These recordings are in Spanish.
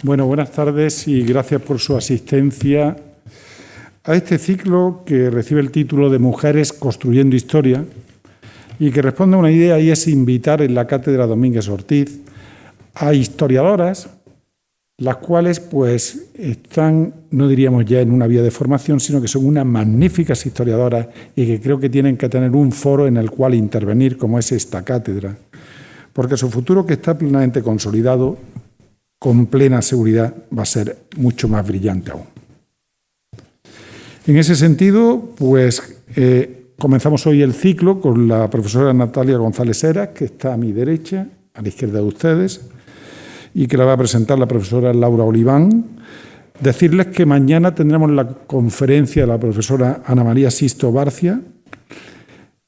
Bueno, buenas tardes y gracias por su asistencia a este ciclo que recibe el título de Mujeres construyendo historia y que responde a una idea, y es invitar en la Cátedra Domínguez Ortiz a historiadoras, las cuales pues están, no diríamos ya en una vía de formación, sino que son unas magníficas historiadoras y que creo que tienen que tener un foro en el cual intervenir, como es esta cátedra, porque su futuro, que está plenamente consolidado, con plena seguridad va a ser mucho más brillante aún. En ese sentido, pues comenzamos hoy el ciclo con la profesora Natalia González Heras, que está a mi derecha, a la izquierda de ustedes, y que la va a presentar la profesora Laura Oliván. Decirles que mañana tendremos la conferencia de la profesora Ana María Sisto Barcia.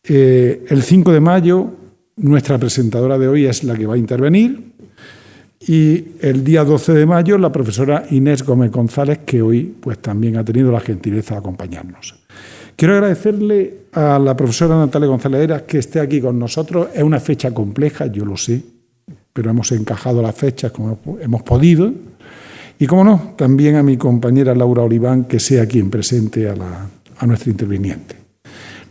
El 5 de mayo, nuestra presentadora de hoy es la que va a intervenir. Y el día 12 de mayo, la profesora Inés Gómez González, que hoy pues, también ha tenido la gentileza de acompañarnos. Quiero agradecerle a la profesora Natalia González Heras que esté aquí con nosotros. Es una fecha compleja, yo lo sé, pero hemos encajado las fechas como hemos podido. Y, como no, también a mi compañera Laura Oliván, que sea quien presente a nuestra interviniente.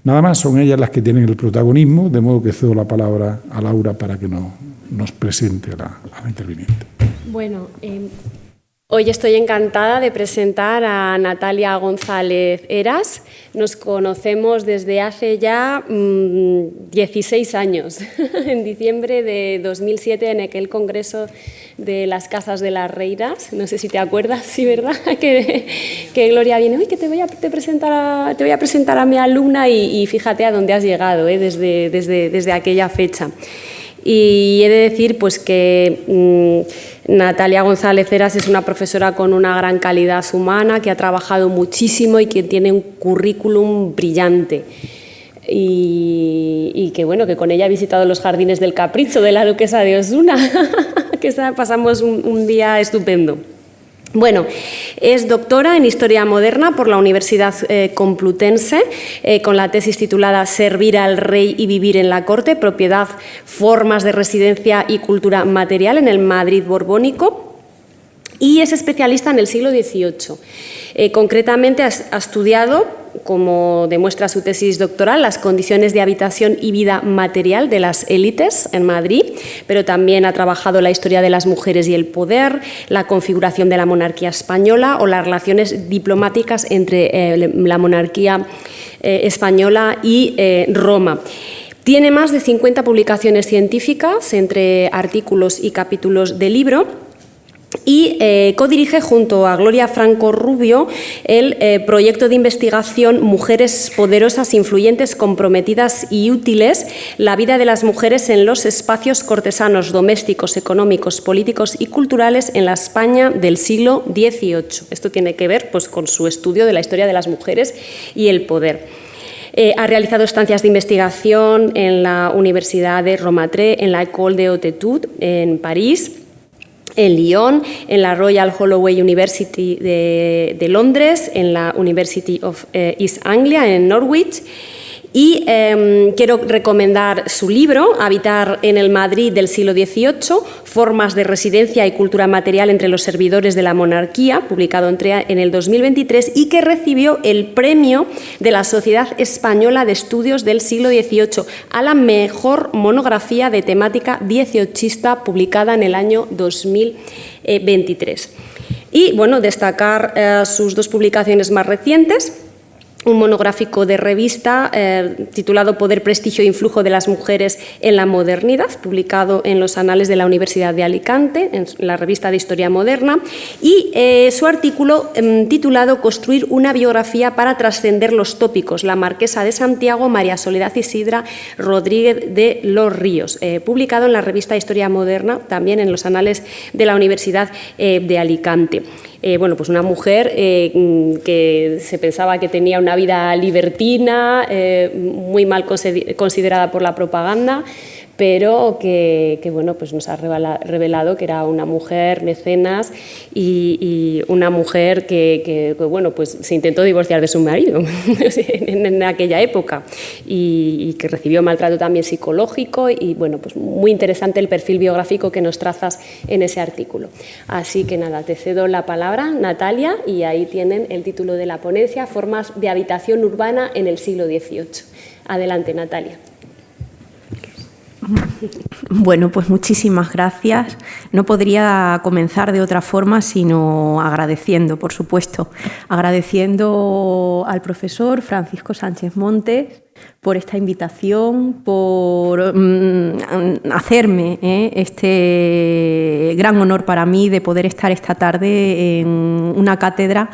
Nada más, son ellas las que tienen el protagonismo, de modo que cedo la palabra a Laura para que nos presente a la interviniente. Bueno, hoy estoy encantada de presentar a Natalia González Heras. Nos conocemos desde hace ya 16 años, en diciembre de 2007, en aquel congreso de las Casas de las Reiras. No sé si te acuerdas, sí, ¿verdad? Que Gloria viene, uy, que te voy a presentar a mi alumna y fíjate a dónde has llegado desde aquella fecha. Y he de decir pues, que Natalia González Heras es una profesora con una gran calidad humana, que ha trabajado muchísimo y que tiene un currículum brillante. Y que, bueno, que con ella he visitado los jardines del Capricho de la Duquesa de Osuna, que pasamos un día estupendo. Bueno, es doctora en Historia Moderna por la Universidad Complutense, con la tesis titulada Servir al Rey y vivir en la Corte, propiedad, formas de residencia y cultura material en el Madrid borbónico, y es especialista en el siglo XVIII. Concretamente ha estudiado, como demuestra su tesis doctoral, las condiciones de habitación y vida material de las élites en Madrid, pero también ha trabajado la historia de las mujeres y el poder, la configuración de la monarquía española o las relaciones diplomáticas entre la monarquía española y Roma. Tiene más de 50 publicaciones científicas entre artículos y capítulos de libro. Y codirige junto a Gloria Franco Rubio el proyecto de investigación Mujeres poderosas, influyentes, comprometidas y útiles, la vida de las mujeres en los espacios cortesanos, domésticos, económicos, políticos y culturales en la España del siglo XVIII. Esto tiene que ver pues, con su estudio de la historia de las mujeres y el poder. Ha realizado estancias de investigación en la Universidad de Romatré, en la École des Hautes Études en París, en Lyon, en la Royal Holloway University de Londres, en la University of East Anglia, en Norwich. Y quiero recomendar su libro, Habitar en el Madrid del siglo XVIII, formas de residencia y cultura material entre los servidores de la monarquía, publicado en el 2023 y que recibió el premio de la Sociedad Española de Estudios del siglo XVIII a la mejor monografía de temática XVIIIsta, publicada en el año 2023. Y, bueno, destacar sus dos publicaciones más recientes. Un monográfico de revista titulado Poder, Prestigio e Influjo de las Mujeres en la Modernidad, publicado en los Anales de la Universidad de Alicante, en la revista de Historia Moderna, y su artículo titulado Construir una biografía para trascender los tópicos, la Marquesa de Santiago, María Soledad Isidra Rodríguez de los Ríos, publicado en la revista de Historia Moderna, también en los Anales de la Universidad de Alicante. Bueno, pues una mujer que se pensaba que tenía una vida libertina, muy mal considerada por la propaganda, pero que bueno, pues nos ha revelado que era una mujer mecenas y una mujer que bueno, pues se intentó divorciar de su marido en aquella época y que recibió maltrato también psicológico y bueno, pues muy interesante el perfil biográfico que nos trazas en ese artículo. Así que nada, te cedo la palabra, Natalia, y ahí tienen el título de la ponencia, Formas de habitación urbana en el siglo XVIII. Adelante, Natalia. Bueno, pues muchísimas gracias. No podría comenzar de otra forma sino agradeciendo, por supuesto, agradeciendo al profesor Francisco Sánchez Montes por esta invitación, por hacerme este gran honor para mí de poder estar esta tarde en una cátedra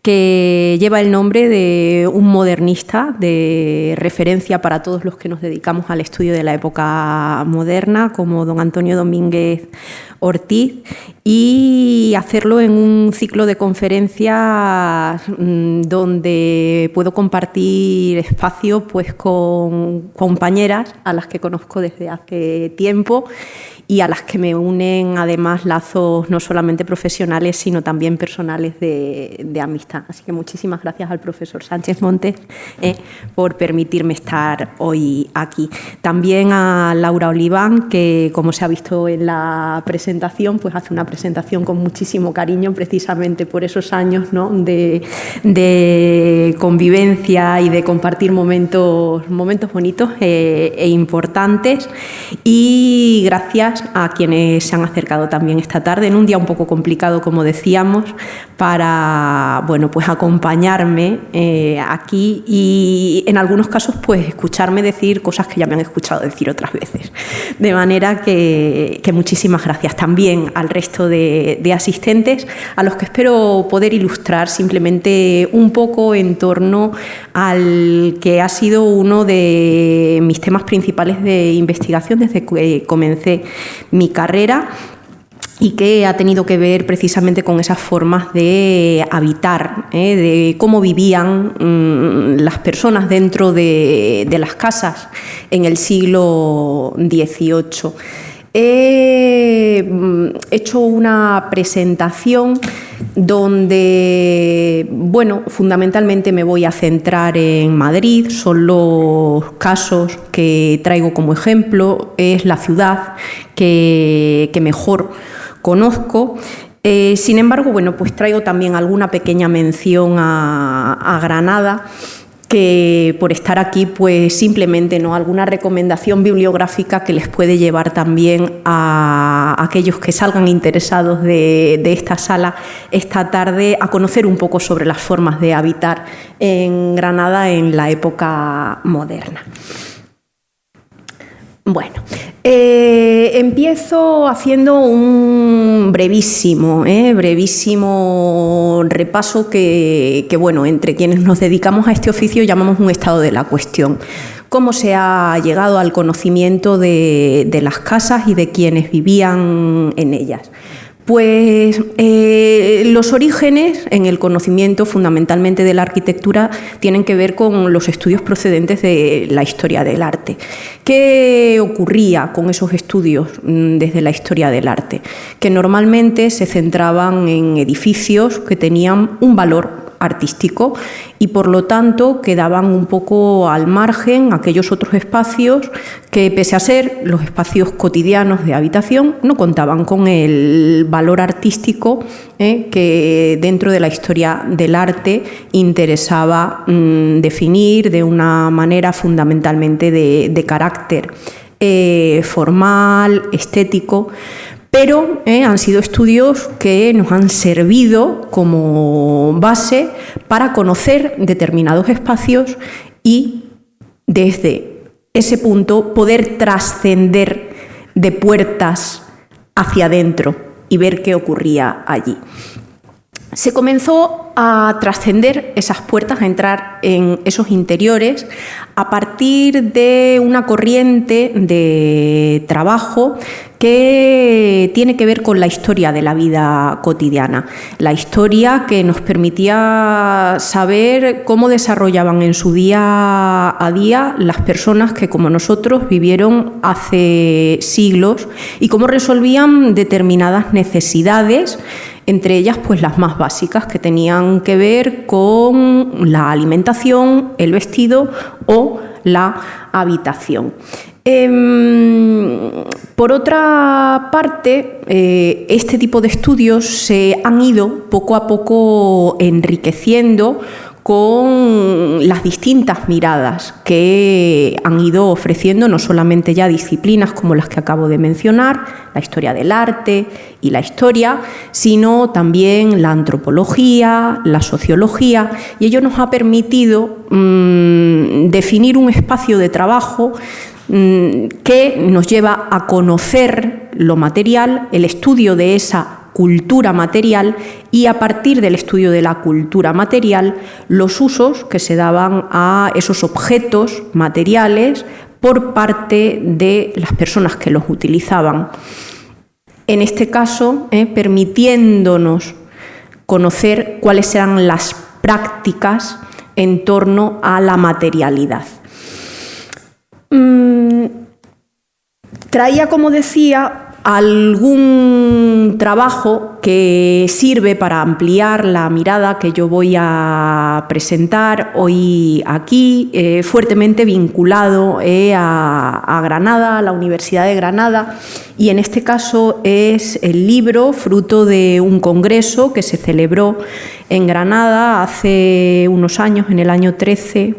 que lleva el nombre de un modernista de referencia para todos los que nos dedicamos al estudio de la época moderna, como don Antonio Domínguez Ortiz, y hacerlo en un ciclo de conferencias donde puedo compartir espacio pues, con compañeras a las que conozco desde hace tiempo y a las que me unen además lazos no solamente profesionales sino también personales de amistad. Así que muchísimas gracias al profesor Sánchez Montes por permitirme estar hoy aquí. También a Laura Oliván, que como se ha visto en la presentación, pues hace una presentación con muchísimo cariño precisamente por esos años, ¿no?, de convivencia y de compartir momentos bonitos e importantes. Y gracias a quienes se han acercado también esta tarde, en un día un poco complicado, como decíamos, para bueno, pues acompañarme aquí y en algunos casos pues escucharme decir cosas que ya me han escuchado decir otras veces. De manera que muchísimas gracias también al resto de asistentes, a los que espero poder ilustrar simplemente un poco en torno al que ha sido uno de mis temas principales de investigación desde que comencé mi carrera y que ha tenido que ver precisamente con esas formas de habitar, de cómo vivían las personas dentro de las casas en el siglo XVIII. He hecho una presentación donde, bueno, fundamentalmente me voy a centrar en Madrid, son los casos que traigo como ejemplo, es la ciudad que mejor conozco. Sin embargo, bueno, pues traigo también alguna pequeña mención a Granada, que por estar aquí, pues simplemente no alguna recomendación bibliográfica que les puede llevar también a aquellos que salgan interesados de esta sala esta tarde a conocer un poco sobre las formas de habitar en Granada en la época moderna. Bueno, empiezo haciendo un brevísimo repaso que, bueno, entre quienes nos dedicamos a este oficio llamamos un estado de la cuestión. Cómo se ha llegado al conocimiento de las casas y de quienes vivían en ellas. Pues los orígenes en el conocimiento fundamentalmente de la arquitectura tienen que ver con los estudios procedentes de la historia del arte. ¿Qué ocurría con esos estudios desde la historia del arte? Que normalmente se centraban en edificios que tenían un valor artístico y por lo tanto quedaban un poco al margen aquellos otros espacios que, pese a ser los espacios cotidianos de habitación, no contaban con el valor artístico que dentro de la historia del arte interesaba definir de una manera fundamentalmente de carácter formal, estético. Pero han sido estudios que nos han servido como base para conocer determinados espacios y desde ese punto poder trascender de puertas hacia adentro y ver qué ocurría allí. se comenzó a trascender esas puertas, a entrar en esos interiores a partir de una corriente de trabajo que tiene que ver con la historia de la vida cotidiana, la historia que nos permitía saber cómo desarrollaban en su día a día las personas que, como nosotros, vivieron hace siglos y cómo resolvían determinadas necesidades, entre ellas pues las más básicas, que tenían que ver con la alimentación, el vestido o la habitación. Por otra parte, este tipo de estudios se han ido poco a poco enriqueciendo con las distintas miradas que han ido ofreciendo no solamente ya disciplinas como las que acabo de mencionar, la historia del arte y la historia, sino también la antropología, la sociología, y ello nos ha permitido definir un espacio de trabajo que nos lleva a conocer lo material, el estudio de esa cultura material y, a partir del estudio de la cultura material, los usos que se daban a esos objetos materiales por parte de las personas que los utilizaban. En este caso, permitiéndonos conocer cuáles eran las prácticas en torno a la materialidad. Traía, como decía, algún trabajo que sirve para ampliar la mirada que yo voy a presentar hoy aquí, fuertemente vinculado a Granada, a la Universidad de Granada, y en este caso es el libro fruto de un congreso que se celebró en Granada hace unos años, en el año 13,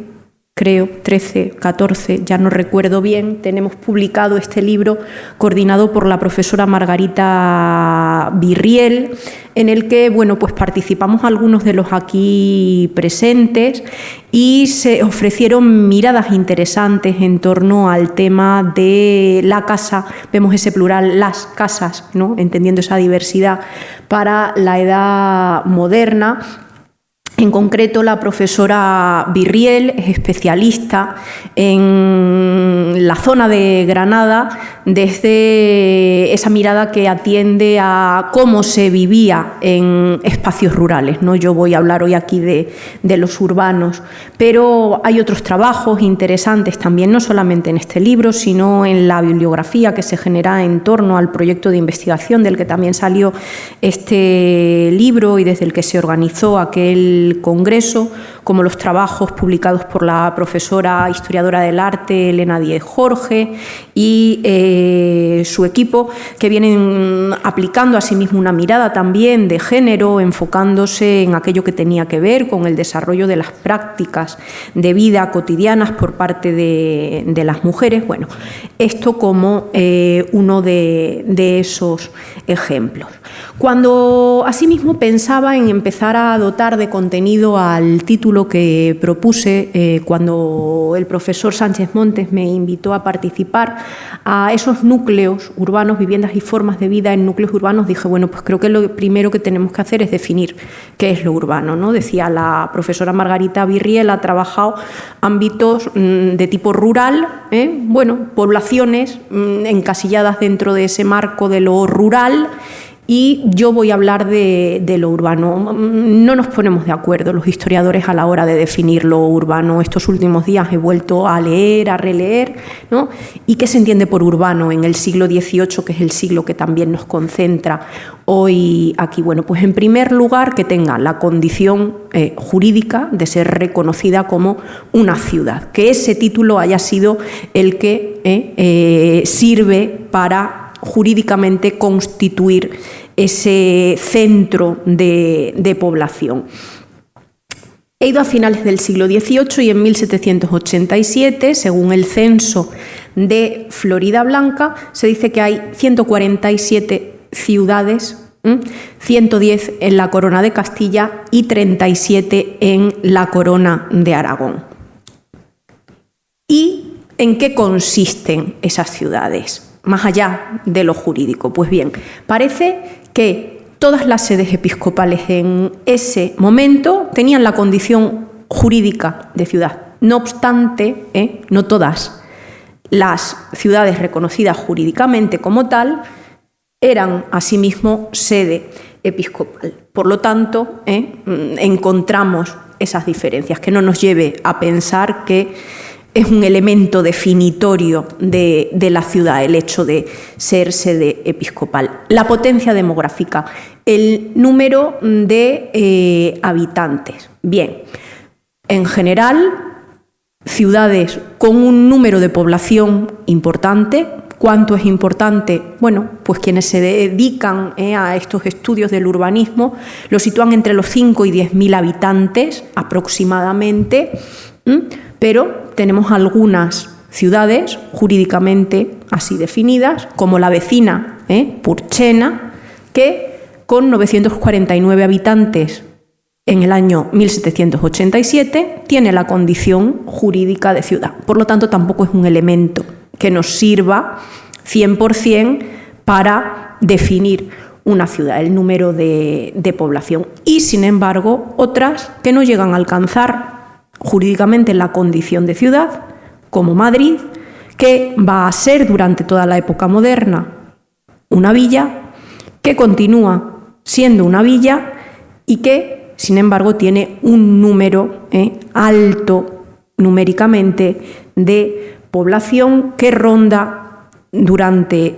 14, ya no recuerdo bien. Tenemos publicado este libro coordinado por la profesora Margarita Virriel, en el que, bueno, pues participamos algunos de los aquí presentes y se ofrecieron miradas interesantes en torno al tema de la casa. Vemos ese plural, las casas, ¿no?, entendiendo esa diversidad para la edad moderna. En concreto, la profesora Virriel es especialista en la zona de Granada desde esa mirada que atiende a cómo se vivía en espacios rurales, ¿no? Yo voy a hablar hoy aquí de los urbanos, pero hay otros trabajos interesantes también, no solamente en este libro, sino en la bibliografía que se genera en torno al proyecto de investigación del que también salió este libro y desde el que se organizó aquel congreso, como los trabajos publicados por la profesora historiadora del arte Elena Díez Jorge y su equipo, que vienen aplicando asimismo una mirada también de género, enfocándose en aquello que tenía que ver con el desarrollo de las prácticas de vida cotidianas por parte de las mujeres. Bueno, esto como uno de esos ejemplos. Cuando asimismo pensaba en empezar a dotar de contenido al título que propuse cuando el profesor Sánchez Montes me invitó a participar, a esos núcleos urbanos, viviendas y formas de vida en núcleos urbanos, dije, bueno, pues creo que lo primero que tenemos que hacer es definir qué es lo urbano, ¿no? Decía la profesora Margarita Virriel, ha trabajado ámbitos de tipo rural, bueno, poblaciones encasilladas dentro de ese marco de lo rural, y yo voy a hablar de lo urbano. No nos ponemos de acuerdo los historiadores a la hora de definir lo urbano. Estos últimos días he vuelto a leer, a releer, ¿no? ¿Y qué se entiende por urbano en el siglo XVIII, que es el siglo que también nos concentra hoy aquí? Bueno, pues en primer lugar que tenga la condición jurídica de ser reconocida como una ciudad, que ese título haya sido el que sirve para jurídicamente constituir ese centro de población. He ido a finales del siglo XVIII y en 1787, según el censo de Floridablanca, se dice que hay 147 ciudades, 110 en la Corona de Castilla y 37 en la Corona de Aragón. ¿Y en qué consisten esas ciudades? Más allá de lo jurídico. Pues bien, parece que todas las sedes episcopales en ese momento tenían la condición jurídica de ciudad. No obstante, no todas las ciudades reconocidas jurídicamente como tal eran asimismo sede episcopal. Por lo tanto, encontramos esas diferencias, que no nos lleve a pensar que es un elemento definitorio de la ciudad el hecho de ser sede episcopal. La potencia demográfica, el número de habitantes. Bien, en general, ciudades con un número de población importante. ¿Cuánto es importante? Bueno, pues quienes se dedican a estos estudios del urbanismo lo sitúan entre los 5 y 10.000 habitantes aproximadamente, pero tenemos algunas ciudades jurídicamente así definidas, como la vecina Purchena, que con 949 habitantes en el año 1787 tiene la condición jurídica de ciudad. Por lo tanto, tampoco es un elemento que nos sirva 100% para definir una ciudad, el número de población. Y, sin embargo, otras que no llegan a alcanzar jurídicamente la condición de ciudad, como Madrid, que va a ser durante toda la época moderna una villa, que continúa siendo una villa y que, sin embargo, tiene un número alto numéricamente de población que ronda durante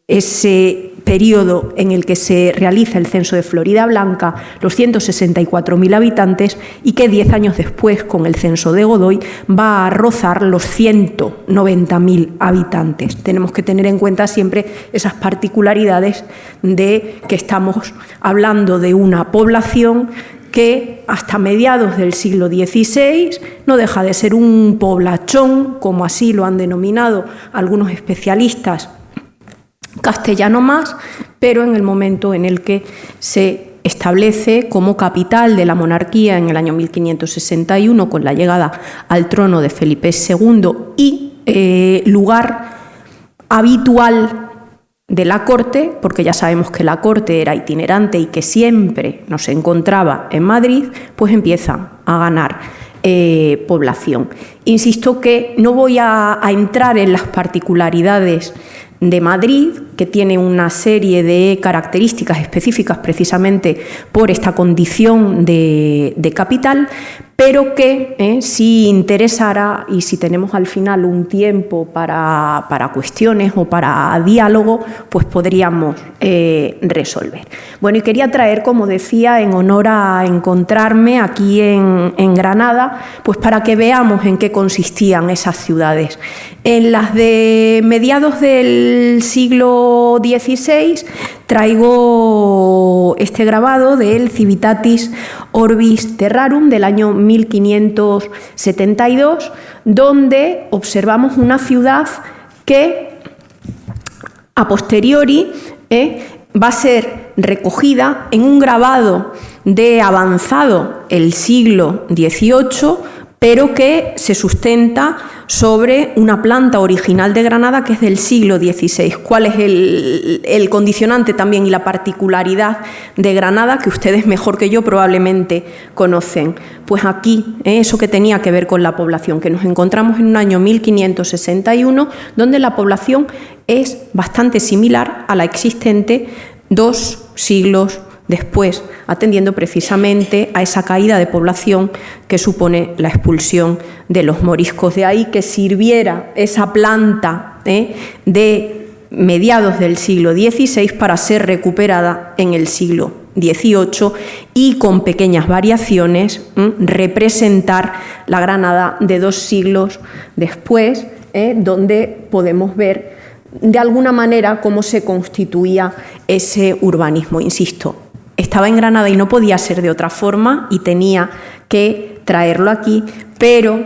ese periodo en el que se realiza el censo de Florida Blanca los 164.000 habitantes y que 10 años después, con el censo de Godoy, va a rozar los 190.000 habitantes. Tenemos que tener en cuenta siempre esas particularidades de que estamos hablando de una población que hasta mediados del siglo XVI no deja de ser un poblachón, como así lo han denominado algunos especialistas castellano más, pero en el momento en el que se establece como capital de la monarquía en el año 1561 con la llegada al trono de Felipe II y lugar habitual de la corte, porque ya sabemos que la corte era itinerante y que siempre nos encontraba en Madrid, pues empiezan a ganar población. Insisto que no voy a entrar en las particularidades de Madrid, que tiene una serie de características específicas precisamente por esta condición de capital, pero que si interesara y si tenemos al final un tiempo para cuestiones o para diálogo, pues podríamos resolver. Bueno, y quería traer, como decía, en honor a encontrarme aquí en Granada, pues para que veamos en qué consistían esas ciudades. En las de mediados del siglo XVI traigo este grabado del Civitatis Orbis Terrarum del año 1572, donde observamos una ciudad que a posteriori va a ser recogida en un grabado de avanzado el siglo XVIII, pero que se sustenta sobre una planta original de Granada que es del siglo XVI. ¿Cuál es el condicionante también y la particularidad de Granada que ustedes mejor que yo probablemente conocen? Pues aquí, eso que tenía que ver con la población, que nos encontramos en un año 1561, donde la población es bastante similar a la existente 2 siglos después, atendiendo precisamente a esa caída de población que supone la expulsión de los moriscos. De ahí que sirviera esa planta de mediados del siglo XVI para ser recuperada en el siglo XVIII y con pequeñas variaciones representar la Granada de 2 siglos después, donde podemos ver de alguna manera cómo se constituía ese urbanismo. Insisto, estaba en Granada y no podía ser de otra forma y tenía que traerlo aquí, pero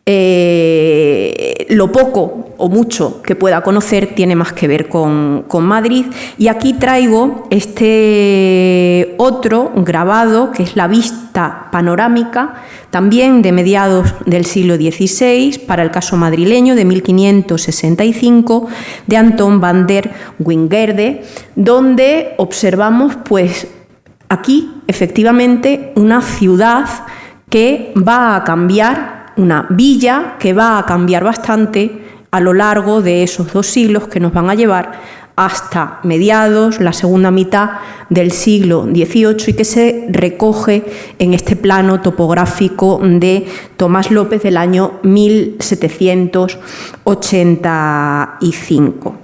lo poco o mucho que pueda conocer tiene más que ver con Madrid. Y aquí traigo este otro grabado, que es la vista panorámica, también de mediados del siglo XVI, para el caso madrileño, de 1565, de Anton van der Wingerde, donde observamos, pues, aquí, efectivamente, una ciudad que va a cambiar, una villa que va a cambiar bastante a lo largo de esos 2 siglos que nos van a llevar hasta mediados, la segunda mitad del siglo XVIII, y que se recoge en este plano topográfico de Tomás López del año 1785.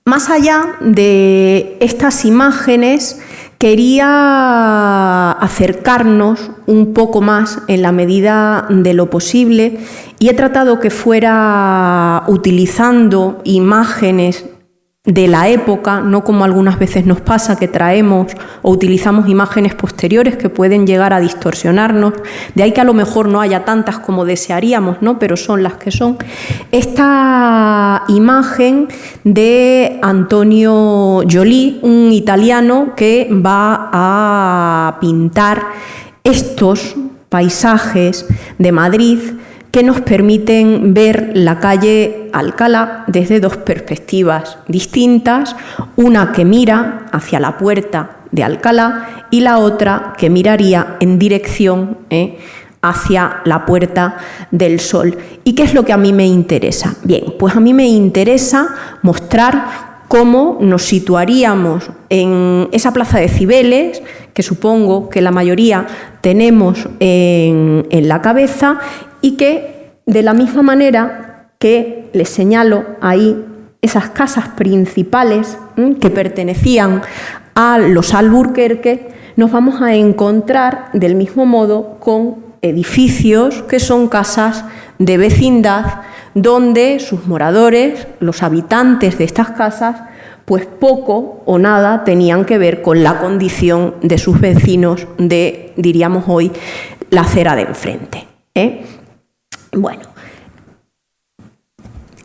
Más allá de estas imágenes, quería acercarnos un poco más en la medida de lo posible, y he tratado que fuera utilizando imágenes de la época, no como algunas veces nos pasa que traemos o utilizamos imágenes posteriores que pueden llegar a distorsionarnos, de ahí que a lo mejor no haya tantas como desearíamos, ¿no? Pero son las que son. Esta imagen de Antonio Joly, un italiano que va a pintar estos paisajes de Madrid que nos permiten ver la calle Alcalá desde 2 perspectivas distintas, una que mira hacia la puerta de Alcalá y la otra que miraría en dirección hacia la Puerta del Sol. ¿Y qué es lo que a mí me interesa? Bien, pues a mí me interesa mostrar cómo nos situaríamos en esa plaza de Cibeles, que supongo que la mayoría tenemos en la cabeza, y que de la misma manera que les señalo ahí esas casas principales que pertenecían a los Alburquerque, nos vamos a encontrar del mismo modo con edificios que son casas de vecindad, donde sus moradores, los habitantes de estas casas, pues poco o nada tenían que ver con la condición de sus vecinos de, diríamos hoy, la acera de enfrente. Bueno,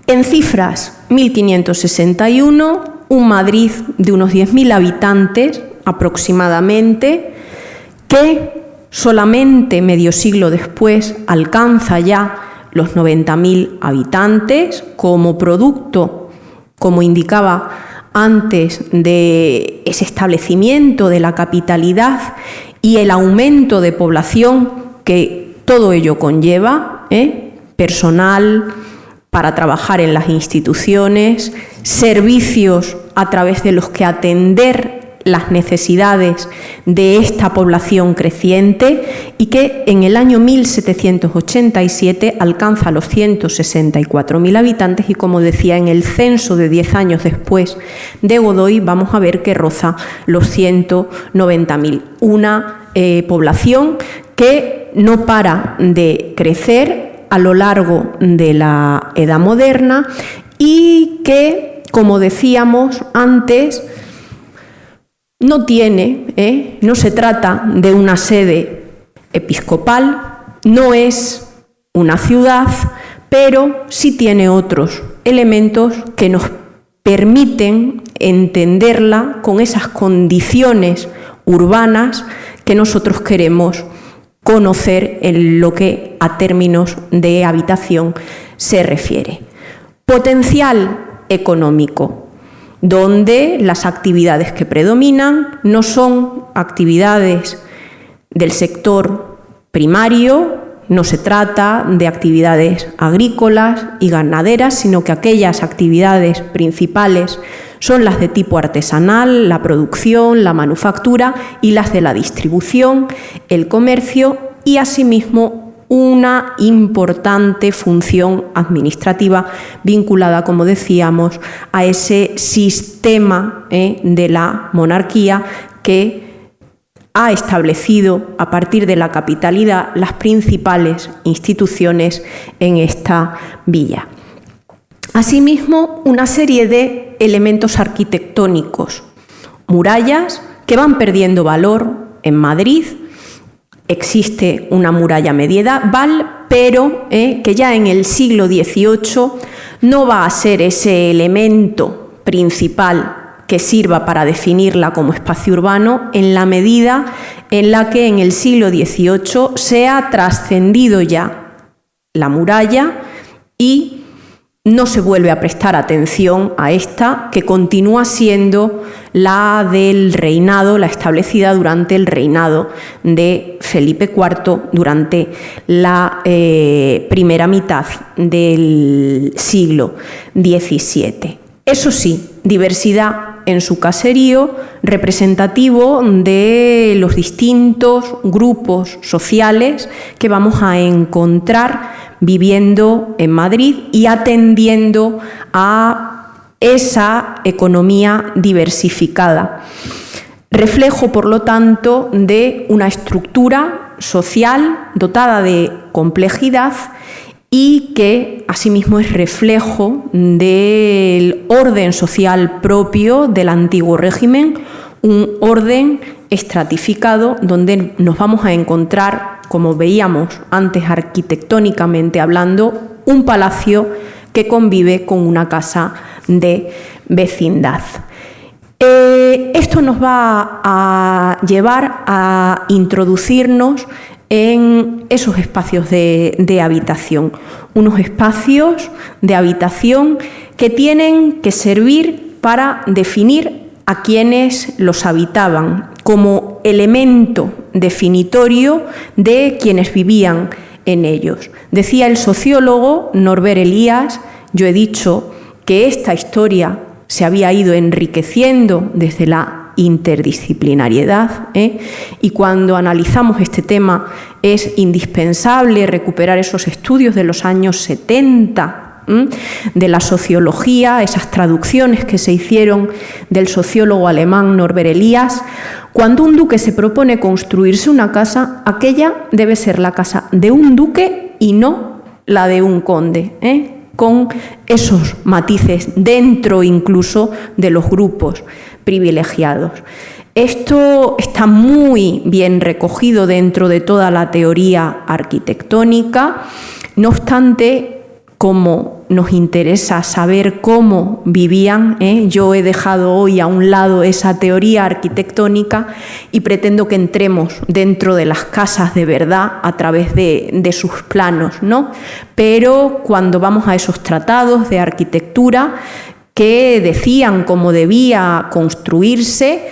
en cifras, 1561, un Madrid de unos 10.000 habitantes aproximadamente, que solamente medio siglo después alcanza ya los 90.000 habitantes como producto, como indicaba antes, de ese establecimiento de la capitalidad y el aumento de población que todo ello conlleva, personal para trabajar en las instituciones, servicios a través de los que atender las necesidades de esta población creciente, y que en el año 1787 alcanza los 164.000 habitantes, y como decía, en el censo de 10 años después de Godoy vamos a ver que roza los 190.000. Una población que no para de crecer a lo largo de la Edad Moderna y que, como decíamos antes, no tiene, no se trata de una sede episcopal, no es una ciudad, pero sí tiene otros elementos que nos permiten entenderla con esas condiciones urbanas que nosotros queremos conocer en lo que a términos de habitación se refiere. Potencial económico, donde las actividades que predominan no son actividades del sector primario, no se trata de actividades agrícolas y ganaderas, sino que aquellas actividades principales son las de tipo artesanal, la producción, la manufactura, y las de la distribución, el comercio, y asimismo una importante función administrativa vinculada, como decíamos, a ese sistema de la monarquía que ha establecido a partir de la capitalidad las principales instituciones en esta villa. Asimismo, una serie de elementos arquitectónicos, murallas que van perdiendo valor en Madrid, existe una muralla medieval, pero que ya en el siglo XVIII no va a ser ese elemento principal que sirva para definirla como espacio urbano, en la medida en la que en el siglo XVIII se ha trascendido ya la muralla y no se vuelve a prestar atención a esta, que continúa siendo la del reinado, la establecida durante el reinado de Felipe IV, durante la primera mitad del siglo XVII. Eso sí, diversidad en su caserío, representativo de los distintos grupos sociales que vamos a encontrar viviendo en Madrid y atendiendo a esa economía diversificada. Reflejo, por lo tanto, de una estructura social dotada de complejidad y que asimismo es reflejo del orden social propio del antiguo régimen, un orden estratificado donde nos vamos a encontrar, como veíamos antes arquitectónicamente hablando, un palacio que convive con una casa de vecindad. Esto nos va a llevar a introducirnos en esos espacios de habitación, unos espacios de habitación que tienen que servir para definir a quienes los habitaban, como elemento definitorio de quienes vivían en ellos. Decía el sociólogo Norbert Elias, yo he dicho que esta historia se había ido enriqueciendo desde la interdisciplinariedad, y cuando analizamos este tema es indispensable recuperar esos estudios de los años 70 de la sociología, esas traducciones que se hicieron del sociólogo alemán Norbert Elias. Cuando un duque se propone construirse una casa, aquella debe ser la casa de un duque y no la de un conde, con esos matices dentro incluso de los grupos privilegiados. Esto está muy bien recogido dentro de toda la teoría arquitectónica. No obstante, como nos interesa saber cómo vivían, yo he dejado hoy a un lado esa teoría arquitectónica y pretendo que entremos dentro de las casas de verdad a través de sus planos, ¿no? Pero cuando vamos a esos tratados de arquitectura que decían cómo debía construirse,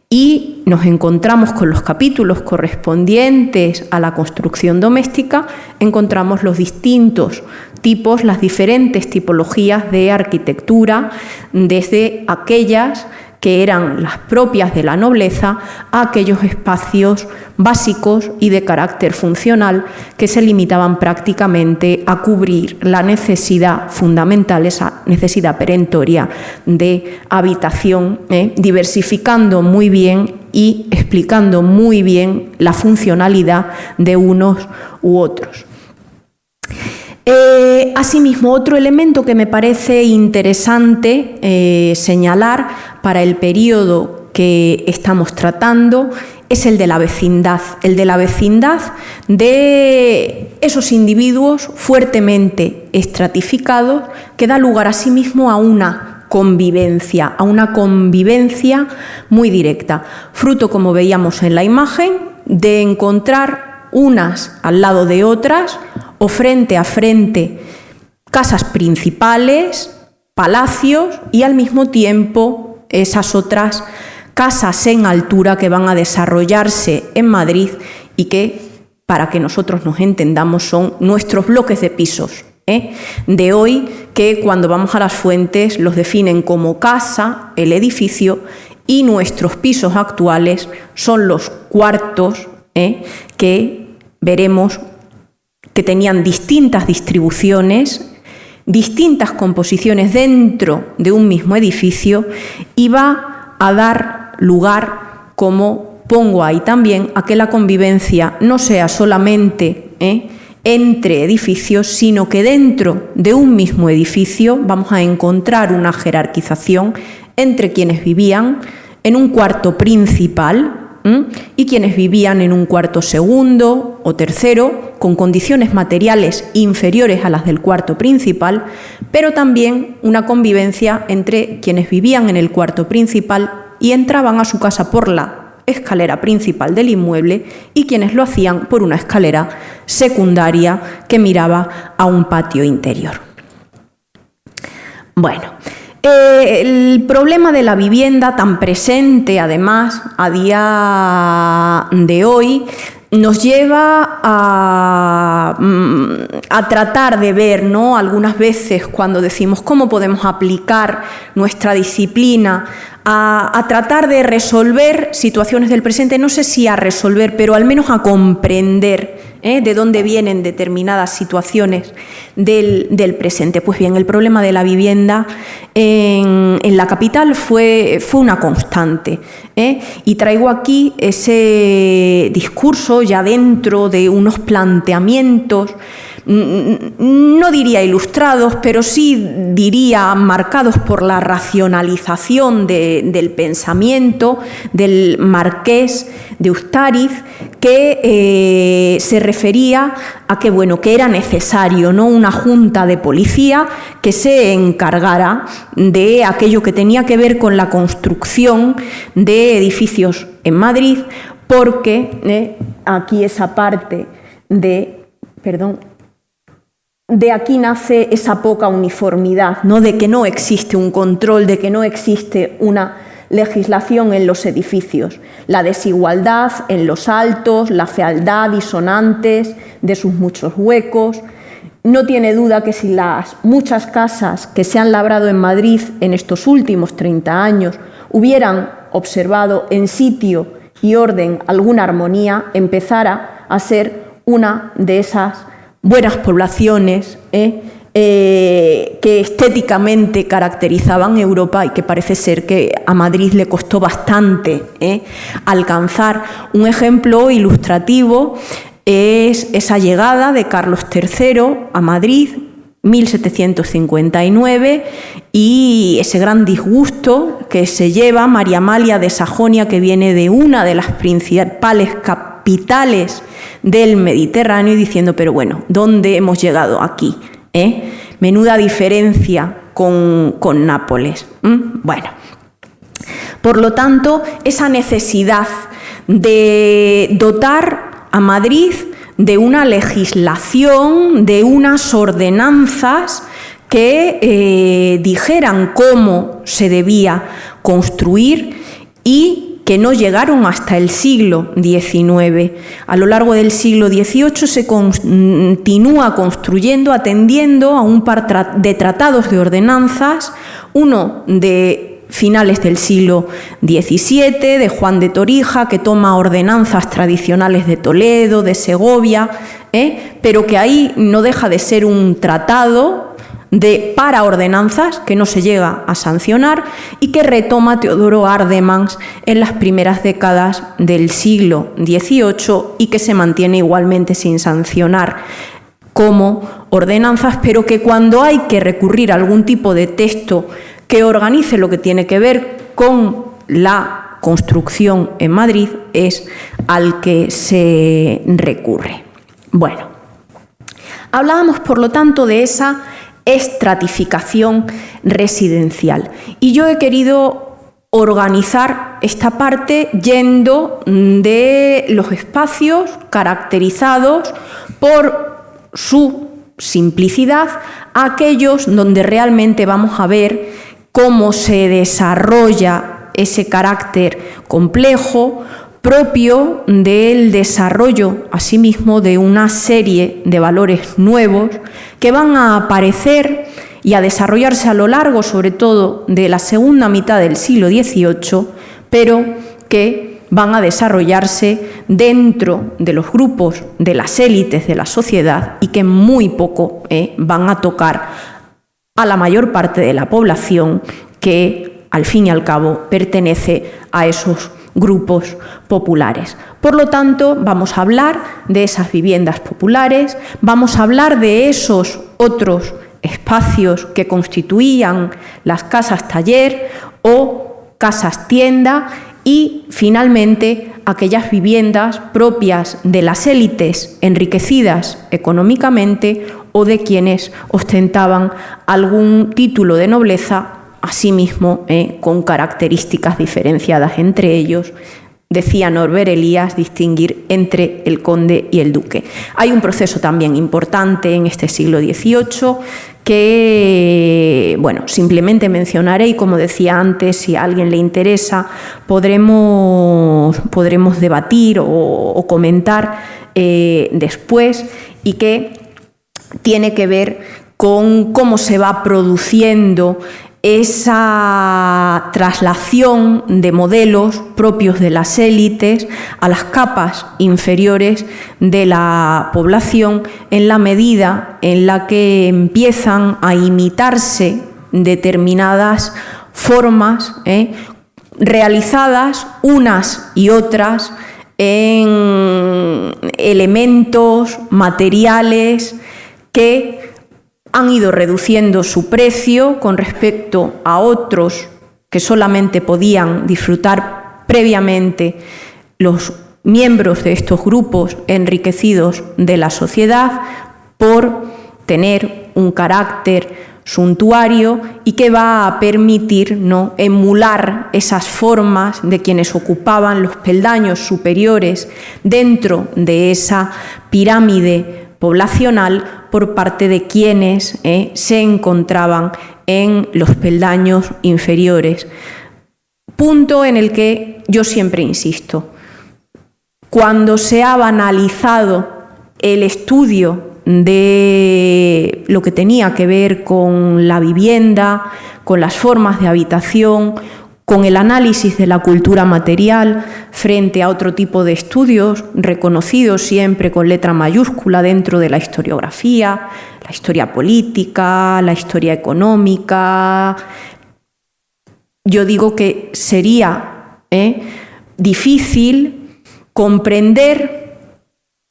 y nos encontramos con los capítulos correspondientes a la construcción doméstica, encontramos los distintos tipos, las diferentes tipologías de arquitectura, desde aquellas que eran las propias de la nobleza a aquellos espacios básicos y de carácter funcional que se limitaban prácticamente a cubrir la necesidad fundamental, esa necesidad perentoria de habitación, diversificando muy bien y explicando muy bien la funcionalidad de unos u otros. Asimismo, otro elemento que me parece interesante señalar para el periodo que estamos tratando es el de la vecindad de esos individuos fuertemente estratificados que da lugar asimismo a una convivencia muy directa, fruto, como veíamos en la imagen, de encontrar unas al lado de otras o frente a frente casas principales, palacios y al mismo tiempo esas otras casas en altura que van a desarrollarse en Madrid y que, para que nosotros nos entendamos, son nuestros bloques de pisos de hoy, que cuando vamos a las fuentes los definen como casa, el edificio, y nuestros pisos actuales son los cuartos que veremos que tenían distintas distribuciones, distintas composiciones dentro de un mismo edificio, y va a dar lugar, como pongo ahí también, a que la convivencia no sea solamente entre edificios, sino que dentro de un mismo edificio vamos a encontrar una jerarquización entre quienes vivían en un cuarto principal, y quienes vivían en un cuarto segundo o tercero, con condiciones materiales inferiores a las del cuarto principal, pero también una convivencia entre quienes vivían en el cuarto principal y entraban a su casa por la escalera principal del inmueble y quienes lo hacían por una escalera secundaria que miraba a un patio interior. Bueno, el problema de la vivienda, tan presente además a día de hoy, nos lleva a tratar de ver, ¿no?, algunas veces cuando decimos cómo podemos aplicar nuestra disciplina a tratar de resolver situaciones del presente, no sé si a resolver, pero al menos a comprender de dónde vienen determinadas situaciones del presente. Pues bien, el problema de la vivienda en la capital fue una constante, y traigo aquí ese discurso ya dentro de unos planteamientos, no diría ilustrados, pero sí diría marcados por la racionalización del pensamiento del marqués de Ustariz, que se refería a que, bueno, que era necesario, ¿no?, una junta de policía que se encargara de aquello que tenía que ver con la construcción de edificios en Madrid, porque aquí esa parte de aquí nace esa poca uniformidad, ¿no?, de que no existe un control, de que no existe una legislación en los edificios, la desigualdad en los altos, la fealdad disonantes de sus muchos huecos. No tiene duda que si las muchas casas que se han labrado en Madrid en estos últimos 30 años hubieran observado en sitio y orden alguna armonía, empezara a ser una de esas buenas poblaciones que estéticamente caracterizaban Europa y que parece ser que a Madrid le costó bastante alcanzar. Un ejemplo ilustrativo es esa llegada de Carlos III a Madrid, 1759, y ese gran disgusto que se lleva María Amalia de Sajonia, que viene de una de las principales capitales del Mediterráneo, y diciendo, pero bueno, ¿dónde hemos llegado aquí? Menuda diferencia con Nápoles. Bueno, por lo tanto, esa necesidad de dotar a Madrid de una legislación, de unas ordenanzas que dijeran cómo se debía construir y que no llegaron hasta el siglo XIX. A lo largo del siglo XVIII se continúa construyendo, atendiendo a un par de tratados de ordenanzas, uno de finales del siglo XVII, de Juan de Torija, que toma ordenanzas tradicionales de Toledo, de Segovia, pero que ahí no deja de ser un tratado para ordenanzas que no se llega a sancionar y que retoma Teodoro Ardemans en las primeras décadas del siglo XVIII y que se mantiene igualmente sin sancionar como ordenanzas, pero que cuando hay que recurrir a algún tipo de texto que organice lo que tiene que ver con la construcción en Madrid es al que se recurre. Bueno, hablábamos por lo tanto de esa estratificación residencial. Y yo he querido organizar esta parte yendo de los espacios caracterizados por su simplicidad a aquellos donde realmente vamos a ver cómo se desarrolla ese carácter complejo propio del desarrollo, asimismo, de una serie de valores nuevos que van a aparecer y a desarrollarse a lo largo, sobre todo, de la segunda mitad del siglo XVIII, pero que van a desarrollarse dentro de los grupos de las élites de la sociedad y que muy poco van a tocar a la mayor parte de la población que, al fin y al cabo, pertenece a esos grupos populares. Por lo tanto, vamos a hablar de esas viviendas populares, vamos a hablar de esos otros espacios que constituían las casas taller o casas tienda y, finalmente, aquellas viviendas propias de las élites enriquecidas económicamente o de quienes ostentaban algún título de nobleza, asimismo con características diferenciadas entre ellos. Decía Norbert Elias, distinguir entre el conde y el duque. Hay un proceso también importante en este siglo XVIII que, bueno, simplemente mencionaré y, como decía antes, si a alguien le interesa, podremos debatir o comentar después, y que tiene que ver con cómo se va produciendo esa traslación de modelos propios de las élites a las capas inferiores de la población, en la medida en la que empiezan a imitarse determinadas formas realizadas unas y otras en elementos materiales que han ido reduciendo su precio con respecto a otros que solamente podían disfrutar previamente los miembros de estos grupos enriquecidos de la sociedad por tener un carácter suntuario, y que va a permitir, ¿no?, emular esas formas de quienes ocupaban los peldaños superiores dentro de esa pirámide poblacional por parte de quienes se encontraban en los peldaños inferiores. Punto en el que yo siempre insisto. Cuando se ha banalizado el estudio de lo que tenía que ver con la vivienda, con las formas de habitación, con el análisis de la cultura material frente a otro tipo de estudios reconocidos siempre con letra mayúscula dentro de la historiografía, la historia política, la historia económica. Yo digo que sería difícil comprender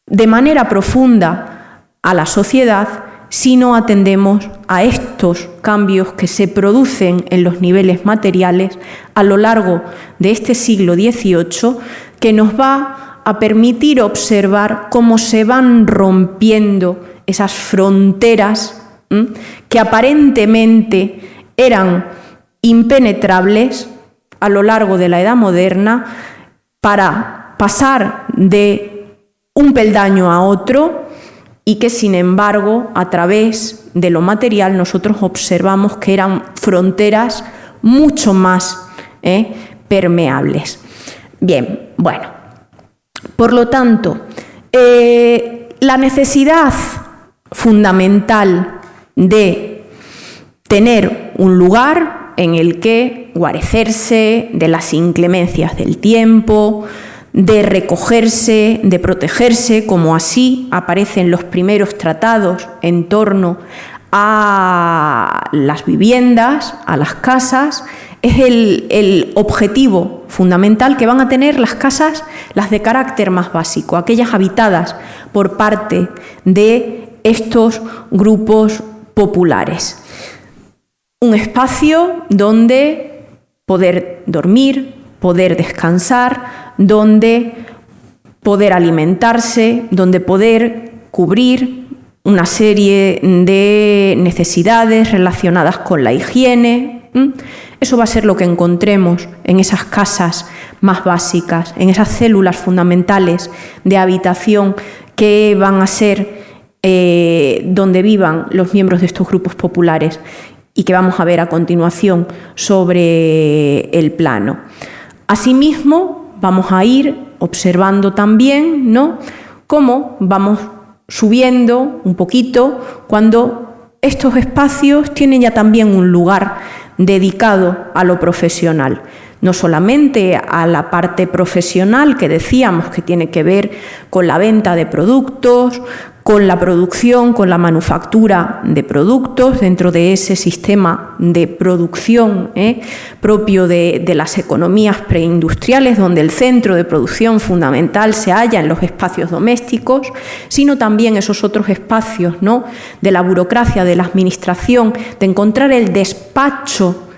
de manera profunda a la sociedad si no atendemos a estos cambios que se producen en los niveles materiales a lo largo de este siglo XVIII, que nos va a permitir observar cómo se van rompiendo esas fronteras que aparentemente eran impenetrables a lo largo de la Edad Moderna, para pasar de un peldaño a otro, y que, sin embargo, a través de lo material nosotros observamos que eran fronteras mucho más permeables. Bien, bueno, por lo tanto, la necesidad fundamental de tener un lugar en el que guarecerse de las inclemencias del tiempo, de recogerse, de protegerse, como así aparecen los primeros tratados en torno a las viviendas, a las casas, es el objetivo fundamental que van a tener las casas, las de carácter más básico, aquellas habitadas por parte de estos grupos populares. Un espacio donde poder dormir, poder descansar, donde poder alimentarse, donde poder cubrir una serie de necesidades relacionadas con la higiene. Eso va a ser lo que encontremos en esas casas más básicas, en esas células fundamentales de habitación que van a ser donde vivan los miembros de estos grupos populares, y que vamos a ver a continuación sobre el plano. Asimismo, vamos a ir observando también, ¿no?, cómo vamos subiendo un poquito cuando estos espacios tienen ya también un lugar dedicado a lo profesional. No solamente a la parte profesional que decíamos que tiene que ver con la venta de productos, con la producción, con la manufactura de productos dentro de ese sistema de producción propio de las economías preindustriales, donde el centro de producción fundamental se halla en los espacios domésticos, sino también esos otros espacios, ¿no?, de la burocracia, de la administración, de encontrar el despacho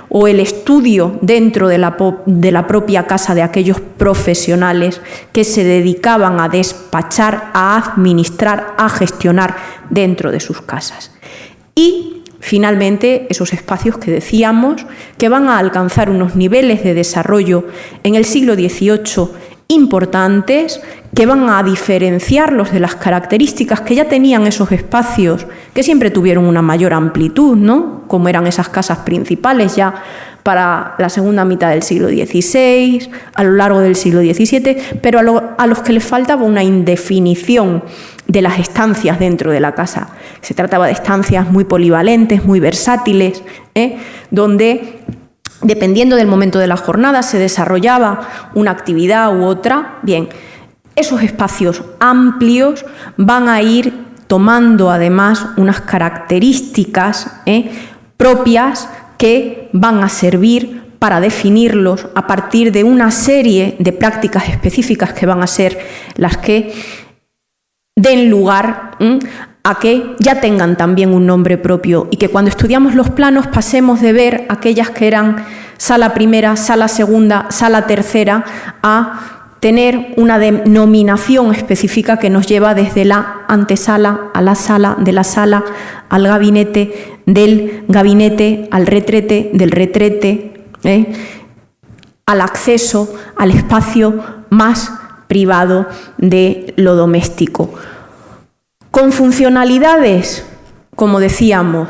o el estudio dentro de la propia casa de aquellos profesionales que se dedicaban a despachar, a administrar, a gestionar dentro de sus casas. Y finalmente, esos espacios que decíamos que van a alcanzar unos niveles de desarrollo en el siglo XVIII importantes, que van a diferenciarlos de las características que ya tenían esos espacios, que siempre tuvieron una mayor amplitud, ¿no?, como eran esas casas principales ya para la segunda mitad del siglo XVI, a lo largo del siglo XVII, pero a los que les faltaba una indefinición de las estancias dentro de la casa. Se trataba de estancias muy polivalentes, muy versátiles, donde, dependiendo del momento de la jornada, se desarrollaba una actividad u otra. Bien, esos espacios amplios van a ir tomando además unas características propias que van a servir para definirlos a partir de una serie de prácticas específicas que van a ser las que den lugar a que ya tengan también un nombre propio y que cuando estudiamos los planos pasemos de ver aquellas que eran sala primera, sala segunda, sala tercera, a tener una denominación específica que nos lleva desde la antesala a la sala, de la sala al gabinete, del gabinete al retrete, del retrete, al acceso al espacio más privado de lo doméstico. Con funcionalidades, como decíamos,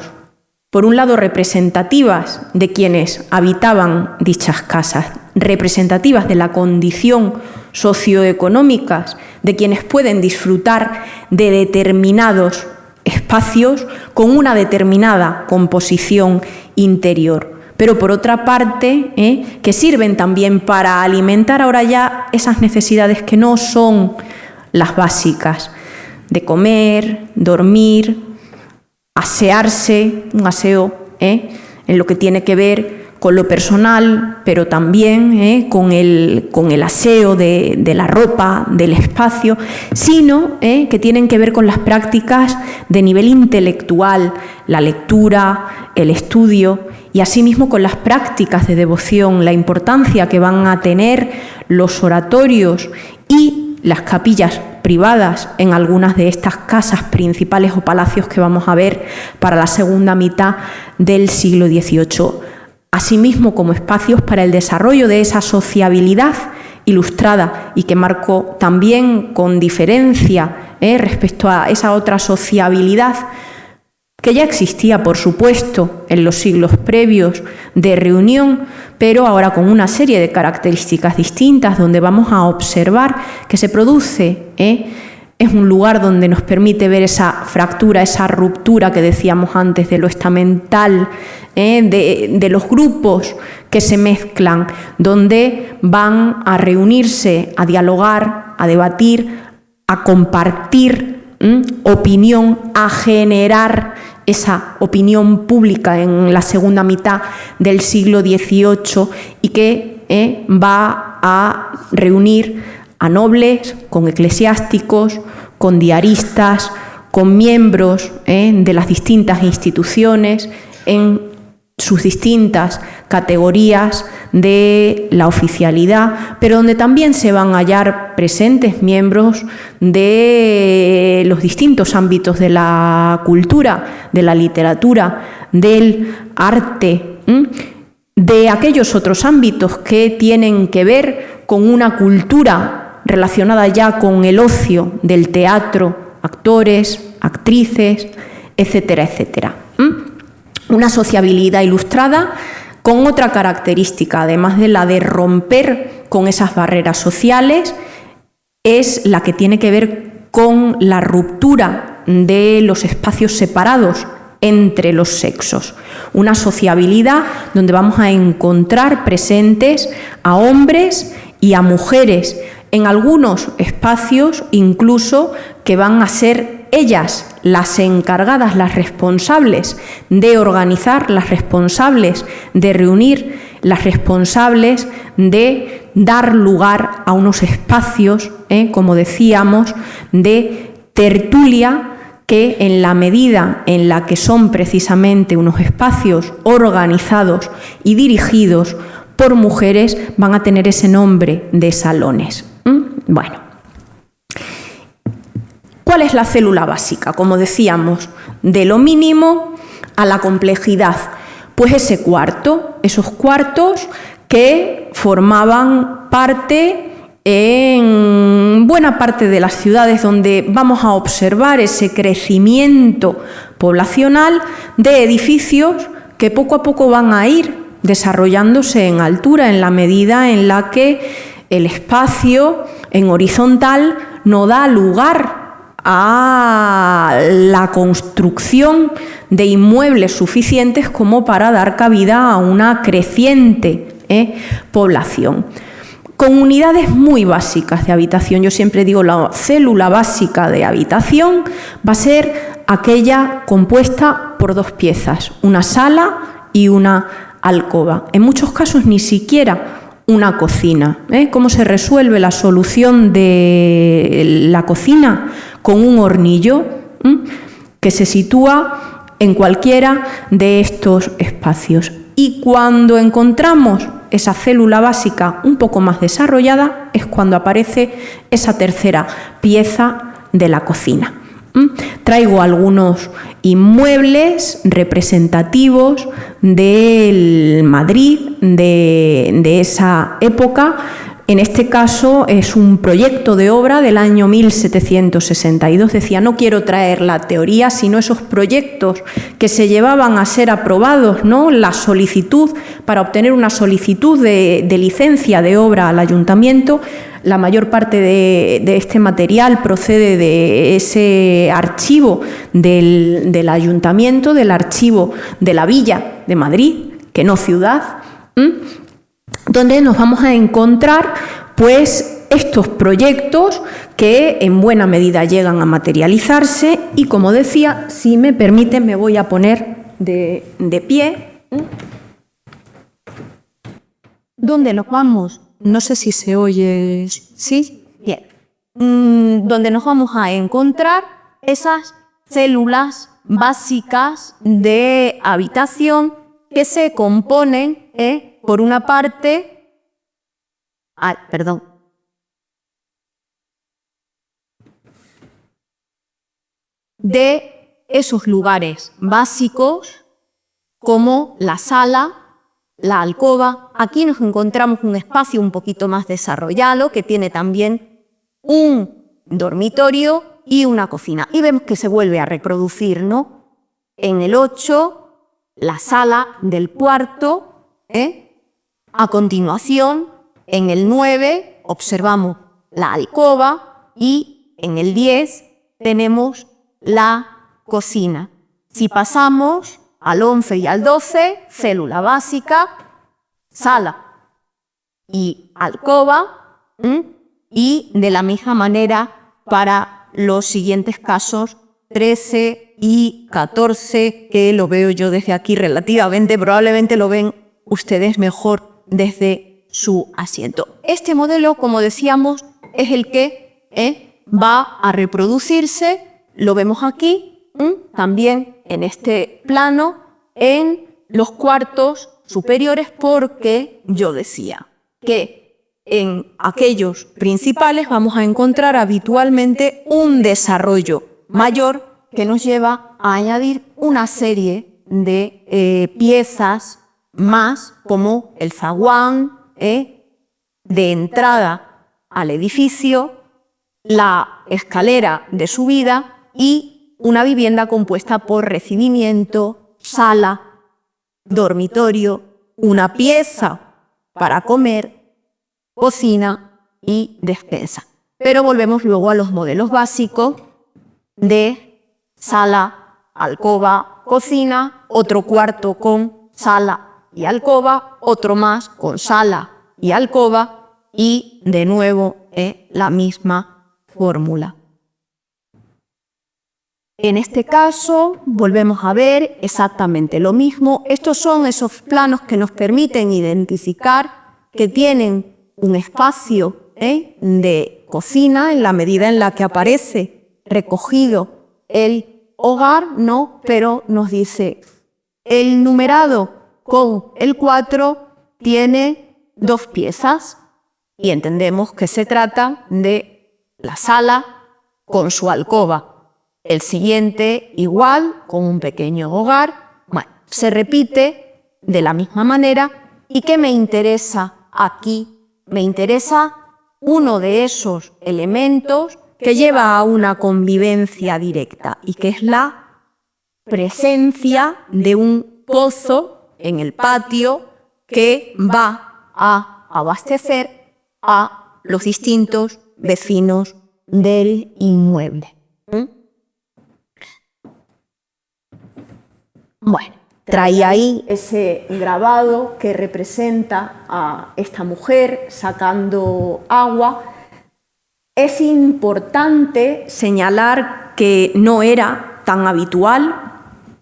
por un lado representativas de quienes habitaban dichas casas, representativas de la condición socioeconómica de quienes pueden disfrutar de determinados espacios con una determinada composición interior. Pero por otra parte, que sirven también para alimentar ahora ya esas necesidades que no son las básicas, de comer, dormir, asearse, un aseo en lo que tiene que ver con lo personal, pero también con el aseo de la ropa, del espacio, sino que tienen que ver con las prácticas de nivel intelectual, la lectura, el estudio, y asimismo con las prácticas de devoción, la importancia que van a tener los oratorios y las capillas privadas en algunas de estas casas principales o palacios que vamos a ver para la segunda mitad del siglo XVIII. Asimismo, como espacios para el desarrollo de esa sociabilidad ilustrada y que marcó también con diferencia respecto a esa otra sociabilidad que ya existía, por supuesto, en los siglos previos de reunión, pero ahora con una serie de características distintas, donde vamos a observar que se produce, es un lugar donde nos permite ver esa fractura, esa ruptura que decíamos antes de lo estamental, de los grupos que se mezclan, donde van a reunirse, a dialogar, a debatir, a compartir opinión, a generar esa opinión pública en la segunda mitad del siglo XVIII y que va a reunir a nobles, con eclesiásticos, con diaristas, con miembros de las distintas instituciones en sus distintas categorías de la oficialidad, pero donde también se van a hallar presentes miembros de los distintos ámbitos de la cultura, de la literatura, del arte, de aquellos otros ámbitos que tienen que ver con una cultura relacionada ya con el ocio del teatro, actores, actrices, etcétera, etcétera. Una sociabilidad ilustrada con otra característica, además de la de romper con esas barreras sociales, es la que tiene que ver con la ruptura de los espacios separados entre los sexos. Una sociabilidad donde vamos a encontrar presentes a hombres y a mujeres, en algunos espacios incluso que van a ser ellas las encargadas, las responsables de organizar, las responsables de reunir, las responsables de dar lugar a unos espacios, como decíamos, de tertulia que en la medida en la que son precisamente unos espacios organizados y dirigidos por mujeres, van a tener ese nombre de salones. Bueno, ¿cuál es la célula básica? Como decíamos, de lo mínimo a la complejidad. Pues ese cuarto, esos cuartos que formaban parte en buena parte de las ciudades donde vamos a observar ese crecimiento poblacional de edificios que poco a poco van a ir desarrollándose en altura en la medida en la que el espacio en horizontal no da lugar a la construcción de inmuebles suficientes como para dar cabida a una creciente población. Con unidades muy básicas de habitación. Yo siempre digo, la célula básica de habitación va a ser aquella compuesta por dos piezas, una sala y una alcoba. En muchos casos ni siquiera una cocina. ¿Cómo se resuelve la solución de la cocina? Con un hornillo que se sitúa en cualquiera de estos espacios. Y cuando encontramos esa célula básica un poco más desarrollada es cuando aparece esa tercera pieza de la cocina. Traigo algunos inmuebles representativos del Madrid de esa época. En este caso es un proyecto de obra del año 1762. Decía, no quiero traer la teoría, sino esos proyectos que se llevaban a ser aprobados, ¿no? La solicitud, para obtener una solicitud de licencia de obra al ayuntamiento. La mayor parte de este material procede de ese archivo del ayuntamiento, del archivo de la Villa de Madrid, que no ciudad, donde nos vamos a encontrar pues estos proyectos que en buena medida llegan a materializarse y, como decía, si me permiten me voy a poner de pie. ¿Dónde nos vamos? No sé si se oye. ¿Sí? Bien. Donde nos vamos a encontrar esas células básicas de habitación que se componen, por una parte, de esos lugares básicos como la sala, la alcoba. Aquí nos encontramos un espacio un poquito más desarrollado que tiene también un dormitorio y una cocina. Y vemos que se vuelve a reproducir, ¿no? En el 8, la sala del cuarto, A continuación, en el 9 observamos la alcoba y en el 10 tenemos la cocina. Si pasamos al 11 y al 12, célula básica, sala y alcoba, y de la misma manera para los siguientes casos, 13 y 14, que lo veo yo desde aquí relativamente, probablemente lo ven ustedes mejor desde su asiento. Este modelo, como decíamos, es el que va a reproducirse, lo vemos aquí, también en este plano, en los cuartos superiores, porque yo decía que en aquellos principales vamos a encontrar habitualmente un desarrollo mayor que nos lleva a añadir una serie de piezas más, como el zaguán de entrada al edificio, la escalera de subida y una vivienda compuesta por recibimiento, sala, dormitorio, una pieza para comer, cocina y despensa. Pero volvemos luego a los modelos básicos de sala, alcoba, cocina, otro cuarto con sala y alcoba, otro más con sala y alcoba y de nuevo la misma fórmula. En este caso volvemos a ver exactamente lo mismo. Estos son esos planos que nos permiten identificar que tienen un espacio de cocina en la medida en la que aparece recogido el hogar, no, pero nos dice el numerado con el 4 tiene 2 piezas y entendemos que se trata de la sala con su alcoba. El siguiente igual, con un pequeño hogar. Bueno, se repite de la misma manera. ¿Y qué me interesa aquí? Me interesa uno de esos elementos que lleva a una convivencia directa y que es la presencia de un pozo en el patio que va a abastecer a los distintos vecinos del inmueble. Bueno, traía ahí ese grabado que representa a esta mujer sacando agua. Es importante señalar que no era tan habitual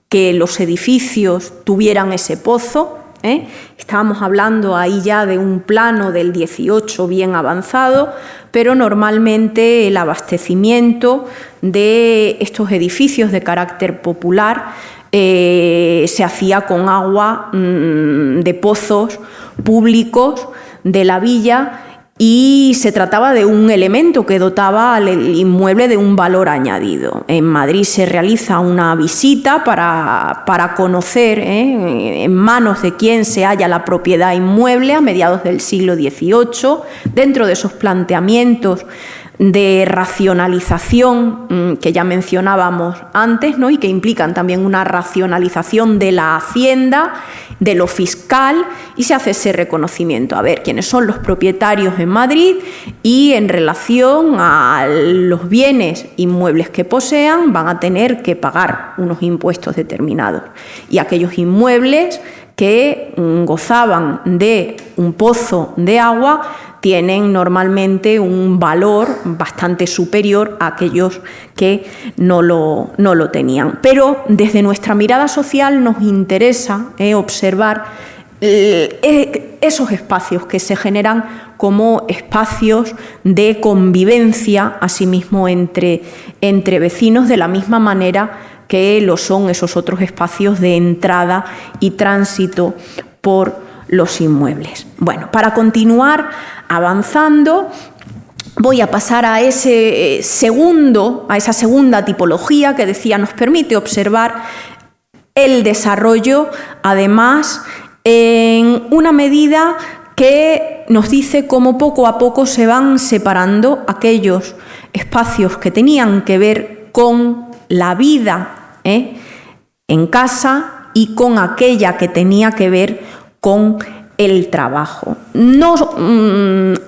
que los edificios tuvieran ese pozo. Estábamos hablando ahí ya de un plano del 18 bien avanzado, pero normalmente el abastecimiento de estos edificios de carácter popular se hacía con agua de pozos públicos de la villa y se trataba de un elemento que dotaba al inmueble de un valor añadido. En Madrid se realiza una visita para conocer en manos de quién se halla la propiedad inmueble a mediados del siglo XVIII, dentro de esos planteamientos de racionalización que ya mencionábamos antes, ¿no? Y que implican también una racionalización de la hacienda, de lo fiscal, y se hace ese reconocimiento, a ver quiénes son los propietarios en Madrid y en relación a los bienes inmuebles que posean van a tener que pagar unos impuestos determinados. Y aquellos inmuebles que gozaban de un pozo de agua tienen normalmente un valor bastante superior a aquellos que no lo tenían. Pero desde nuestra mirada social nos interesa observar esos espacios que se generan como espacios de convivencia, asimismo entre vecinos, de la misma manera que lo son esos otros espacios de entrada y tránsito por los inmuebles. Bueno, para continuar avanzando, voy a pasar a esa segunda tipología que decía nos permite observar el desarrollo, además, en una medida que nos dice cómo poco a poco se van separando aquellos espacios que tenían que ver con la vida en casa y con aquella que tenía que ver con el trabajo. No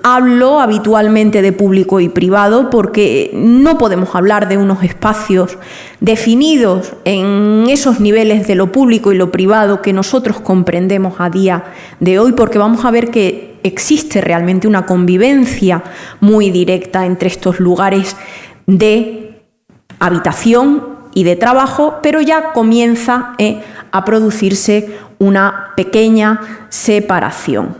hablo habitualmente de público y privado porque no podemos hablar de unos espacios definidos en esos niveles de lo público y lo privado que nosotros comprendemos a día de hoy, porque vamos a ver que existe realmente una convivencia muy directa entre estos lugares de habitación y de trabajo, pero ya comienza a producirse una pequeña separación.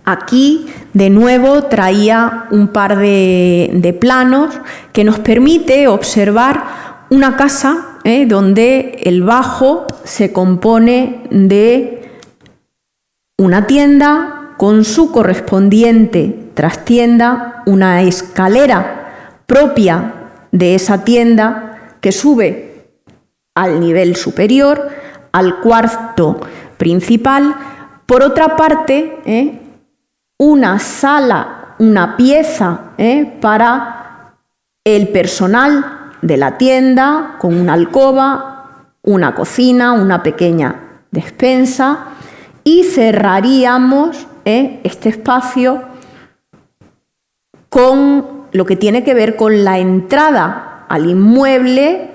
Aquí, de nuevo, traía un par de planos que nos permite observar una casa donde el bajo se compone de una tienda con su correspondiente trastienda, una escalera propia de esa tienda que sube al nivel superior, al cuarto principal. Por otra parte, una sala, una pieza para el personal de la tienda, con una alcoba, una cocina, una pequeña despensa, y cerraríamos este espacio con lo que tiene que ver con la entrada al inmueble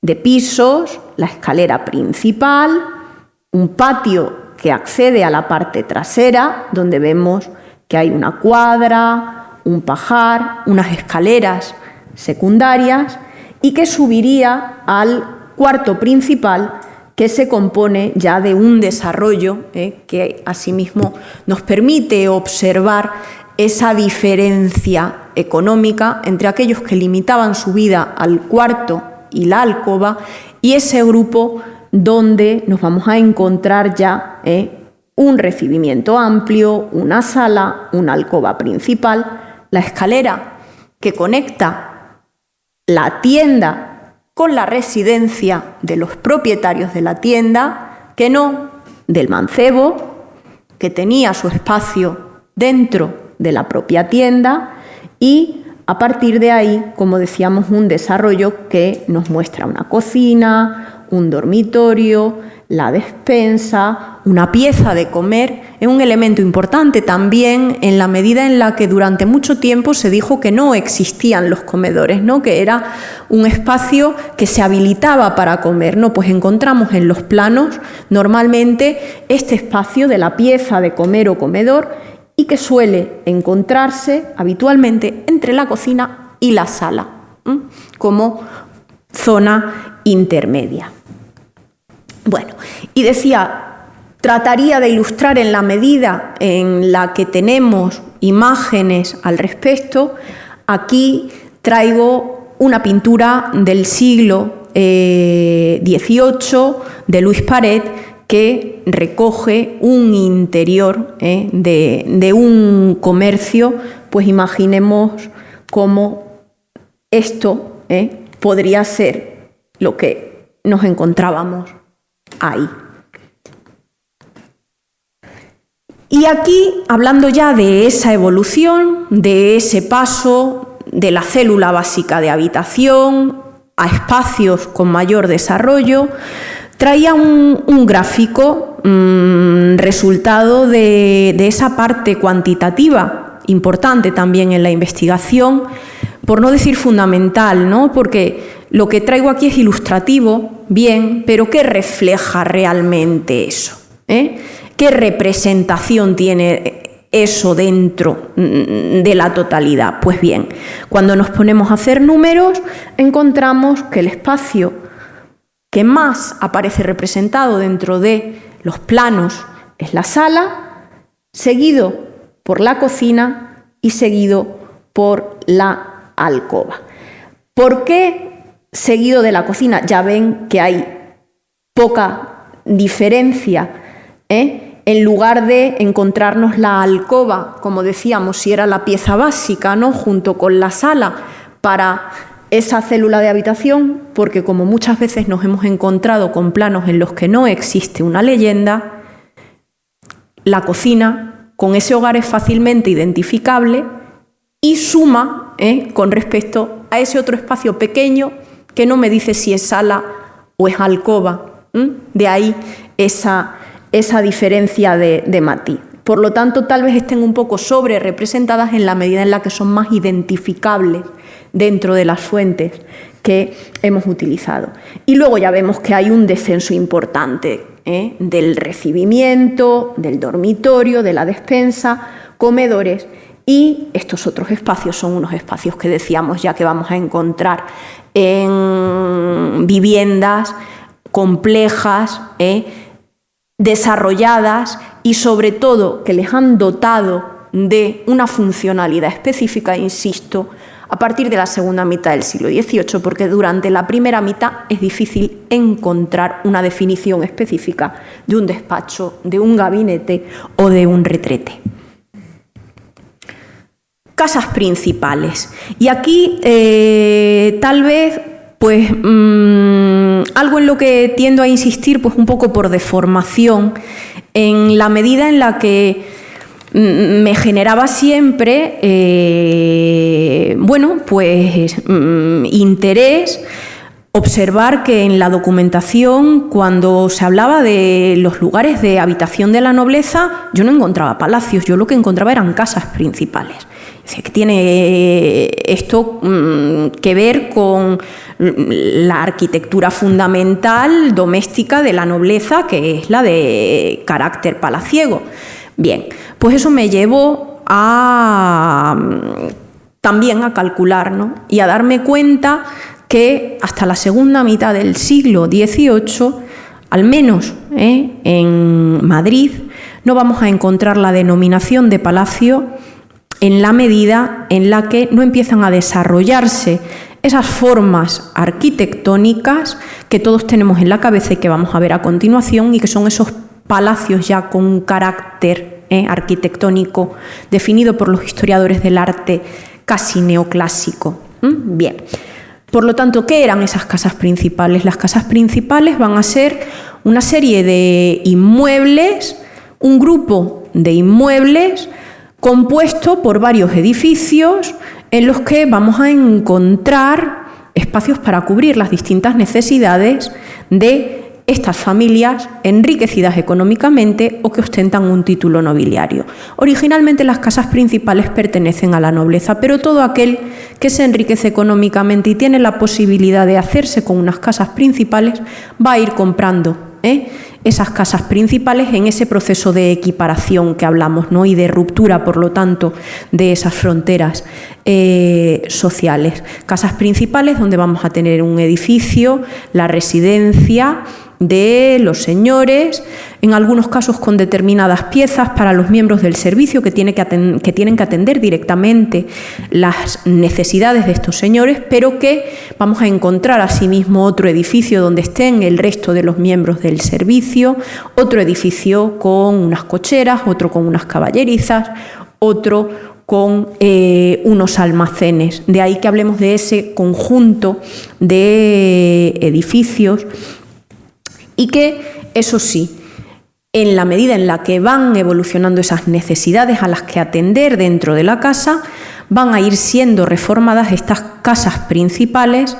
de pisos, la escalera principal, un patio que accede a la parte trasera, donde vemos que hay una cuadra, un pajar, unas escaleras secundarias, y que subiría al cuarto principal, que se compone ya de un desarrollo que asimismo nos permite observar esa diferencia económica entre aquellos que limitaban su vida al cuarto y la alcoba y ese grupo donde nos vamos a encontrar ya un recibimiento amplio, una sala, una alcoba principal, la escalera que conecta la tienda con la residencia de los propietarios de la tienda, que no del mancebo, que tenía su espacio dentro de la propia tienda y a partir de ahí, como decíamos, un desarrollo que nos muestra una cocina, un dormitorio, la despensa, una pieza de comer. Es un elemento importante también en la medida en la que durante mucho tiempo se dijo que no existían los comedores, ¿no? Que era un espacio que se habilitaba para comer, ¿no? Pues encontramos en los planos normalmente este espacio de la pieza de comer o comedor y que suele encontrarse habitualmente entre la cocina y la sala, como zona intermedia. Bueno, y decía, trataría de ilustrar en la medida en la que tenemos imágenes al respecto. Aquí traigo una pintura del siglo XVIII de Luis Paret que recoge un interior de un comercio. Pues imaginemos cómo esto podría ser lo que nos encontrábamos ahí. Y aquí, hablando ya de esa evolución, de ese paso de la célula básica de habitación a espacios con mayor desarrollo, traía un gráfico resultado de esa parte cuantitativa, importante también en la investigación, por no decir fundamental, ¿no? Porque lo que traigo aquí es ilustrativo, bien, pero ¿qué refleja realmente eso? ¿Qué representación tiene eso dentro de la totalidad? Pues bien, cuando nos ponemos a hacer números, encontramos que el espacio que más aparece representado dentro de los planos es la sala, seguido por la cocina y seguido por la alcoba. ¿Por qué seguido de la cocina? Ya ven que hay poca diferencia, En lugar de encontrarnos la alcoba, como decíamos, si era la pieza básica, ¿no? Junto con la sala para esa célula de habitación, porque como muchas veces nos hemos encontrado con planos en los que no existe una leyenda, la cocina con ese hogar es fácilmente identificable y suma con respecto a ese otro espacio pequeño que no me dice si es sala o es alcoba. De ahí esa diferencia de matiz. Por lo tanto, tal vez estén un poco sobre representadas en la medida en la que son más identificables dentro de las fuentes que hemos utilizado. Y luego ya vemos que hay un descenso importante del recibimiento, del dormitorio, de la despensa, comedores, y estos otros espacios son unos espacios que decíamos ya que vamos a encontrar en viviendas complejas, desarrolladas y sobre todo que les han dotado de una funcionalidad específica, insisto, a partir de la segunda mitad del siglo XVIII, porque durante la primera mitad es difícil encontrar una definición específica de un despacho, de un gabinete o de un retrete. Casas principales. Y aquí tal vez pues algo en lo que tiendo a insistir, pues un poco por deformación, en la medida en la que me generaba siempre interés observar que en la documentación, cuando se hablaba de los lugares de habitación de la nobleza, yo no encontraba palacios, yo lo que encontraba eran casas principales. Es decir, que tiene esto que ver con la arquitectura fundamental doméstica de la nobleza, que es la de carácter palaciego. Bien, pues eso me llevó también a calcular, ¿no? Y a darme cuenta que hasta la segunda mitad del siglo XVIII, al menos en Madrid, no vamos a encontrar la denominación de palacio en la medida en la que no empiezan a desarrollarse esas formas arquitectónicas que todos tenemos en la cabeza y que vamos a ver a continuación, y que son esos palacios ya con un carácter arquitectónico definido por los historiadores del arte casi neoclásico. Bien, por lo tanto, ¿qué eran esas casas principales? Las casas principales van a ser una serie de inmuebles, un grupo de inmuebles compuesto por varios edificios en los que vamos a encontrar espacios para cubrir las distintas necesidades de estas familias enriquecidas económicamente o que ostentan un título nobiliario. Originalmente las casas principales pertenecen a la nobleza, pero todo aquel que se enriquece económicamente y tiene la posibilidad de hacerse con unas casas principales va a ir comprando esas casas principales en ese proceso de equiparación que hablamos, ¿no? Y de ruptura, por lo tanto, de esas fronteras sociales. Casas principales donde vamos a tener un edificio, la residencia de los señores, en algunos casos con determinadas piezas para los miembros del servicio que tienen que atender directamente las necesidades de estos señores, pero que vamos a encontrar asimismo otro edificio donde estén el resto de los miembros del servicio, otro edificio con unas cocheras, otro con unas caballerizas, otro con unos almacenes. De ahí que hablemos de ese conjunto de edificios y que, eso sí, en la medida en la que van evolucionando esas necesidades a las que atender dentro de la casa, van a ir siendo reformadas estas casas principales,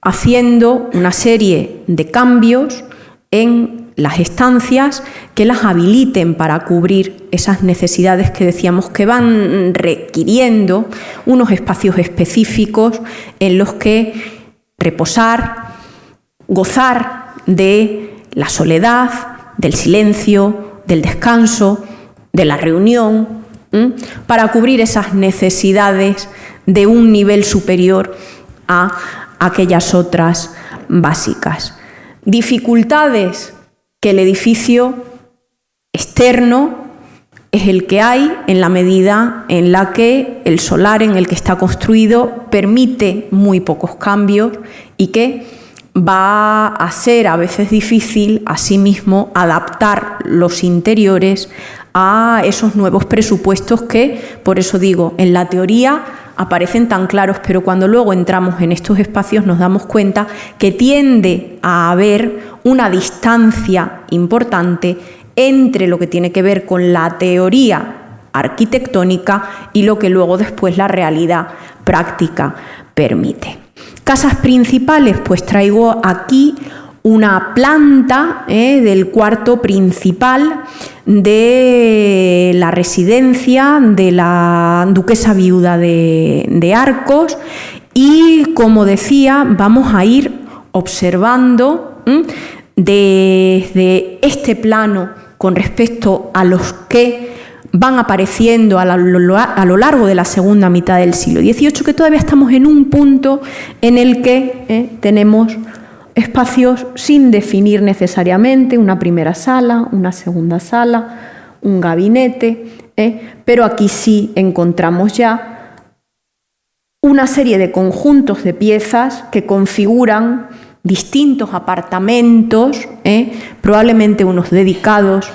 haciendo una serie de cambios en las estancias que las habiliten para cubrir esas necesidades que decíamos que van requiriendo unos espacios específicos en los que reposar, gozar de la soledad, del silencio, del descanso, de la reunión, para cubrir esas necesidades de un nivel superior a aquellas otras básicas. Dificultades que el edificio externo es el que hay en la medida en la que el solar en el que está construido permite muy pocos cambios y que va a ser a veces difícil, asimismo, adaptar los interiores a esos nuevos presupuestos que, por eso digo, en la teoría aparecen tan claros, pero cuando luego entramos en estos espacios nos damos cuenta que tiende a haber una distancia importante entre lo que tiene que ver con la teoría arquitectónica y lo que luego después la realidad práctica permite. Casas principales, pues traigo aquí una planta del cuarto principal de la residencia de la duquesa viuda de Arcos y, como decía, vamos a ir observando desde este plano con respecto a los que van apareciendo a lo largo de la segunda mitad del siglo XVIII, que todavía estamos en un punto en el que tenemos espacios sin definir necesariamente, una primera sala, una segunda sala, un gabinete, pero aquí sí encontramos ya una serie de conjuntos de piezas que configuran distintos apartamentos, probablemente unos dedicados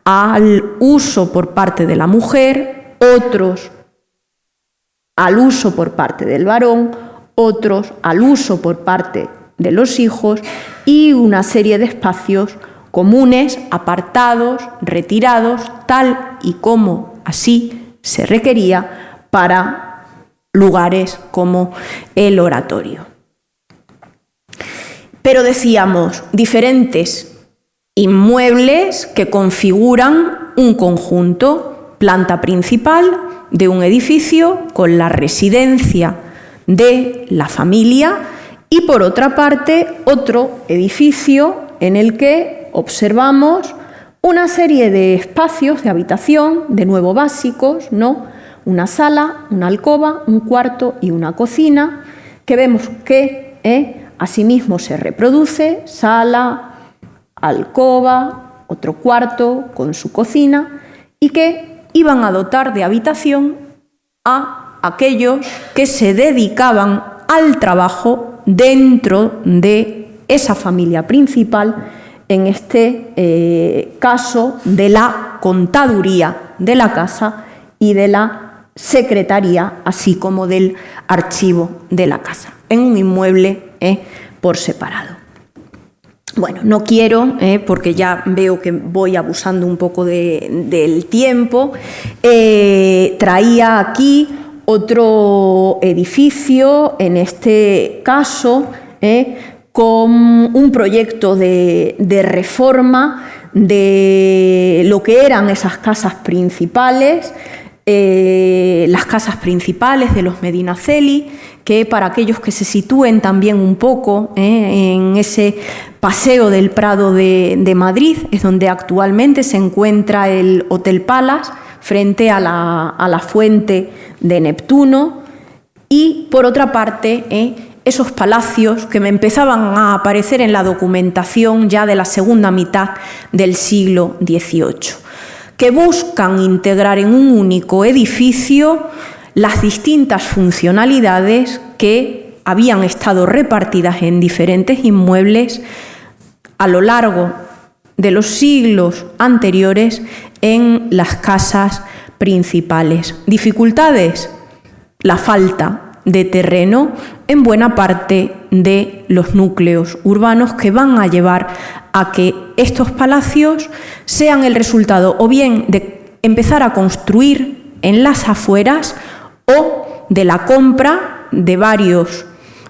al uso por parte de la mujer, otros al uso por parte del varón, otros al uso por parte de los hijos y una serie de espacios comunes, apartados, retirados, tal y como así se requería para lugares como el oratorio. Pero decíamos, diferentes inmuebles que configuran un conjunto, planta principal de un edificio con la residencia de la familia y, por otra parte, otro edificio en el que observamos una serie de espacios de habitación, de nuevo básicos, ¿no? Una sala, una alcoba, un cuarto y una cocina, que vemos que asimismo se reproduce, sala, alcoba, otro cuarto con su cocina, y que iban a dotar de habitación a aquellos que se dedicaban al trabajo dentro de esa familia principal, en este caso de la contaduría de la casa y de la secretaría, así como del archivo de la casa, en un inmueble por separado. Bueno, no quiero, porque ya veo que voy abusando un poco del tiempo, traía aquí otro edificio, en este caso, con un proyecto de reforma de lo que eran esas casas principales, las casas principales de los Medinaceli, que para aquellos que se sitúen también un poco en ese paseo del Prado de Madrid, es donde actualmente se encuentra el Hotel Palace, frente a la fuente de Neptuno, y por otra parte esos palacios que me empezaban a aparecer en la documentación ya de la segunda mitad del siglo XVIII, que buscan integrar en un único edificio las distintas funcionalidades que habían estado repartidas en diferentes inmuebles a lo largo de los siglos anteriores en las casas principales. ¿Dificultades? La falta de terreno en buena parte de los núcleos urbanos, que van a llevar a que estos palacios sean el resultado o bien de empezar a construir en las afueras o de la compra de varios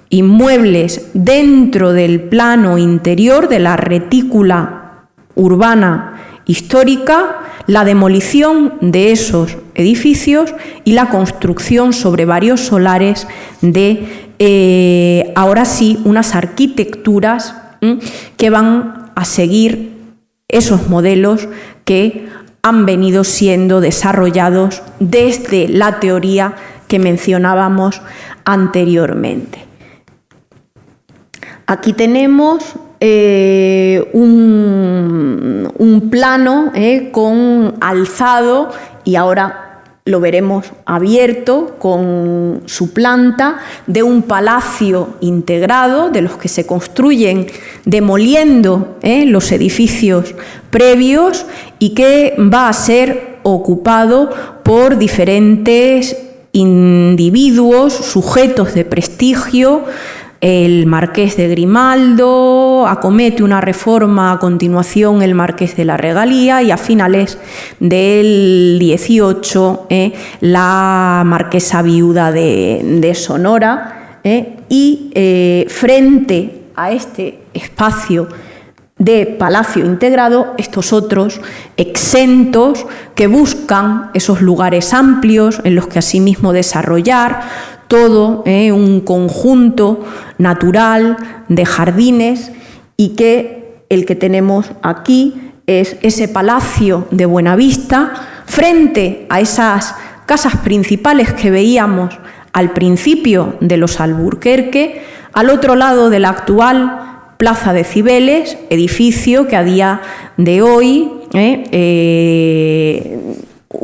inmuebles dentro del plano interior de la retícula urbana histórica, la demolición de esos edificios y la construcción sobre varios solares de, ahora sí, unas arquitecturas que van a seguir esos modelos que han venido siendo desarrollados desde la teoría que mencionábamos anteriormente. Aquí tenemos un plano con alzado, y ahora lo veremos abierto con su planta, de un palacio integrado, de los que se construyen demoliendo los edificios previos, y que va a ser ocupado por diferentes individuos, sujetos de prestigio. El marqués de Grimaldo, acomete una reforma a continuación el marqués de la Regalía, y a finales del 18 la marquesa viuda de Sonora, y frente a este espacio de palacio integrado, estos otros exentos que buscan esos lugares amplios en los que asimismo desarrollar todo un conjunto natural de jardines, y que el que tenemos aquí es ese palacio de Buenavista frente a esas casas principales que veíamos al principio de los Alburquerque, al otro lado de la actual Plaza de Cibeles, edificio que a día de hoy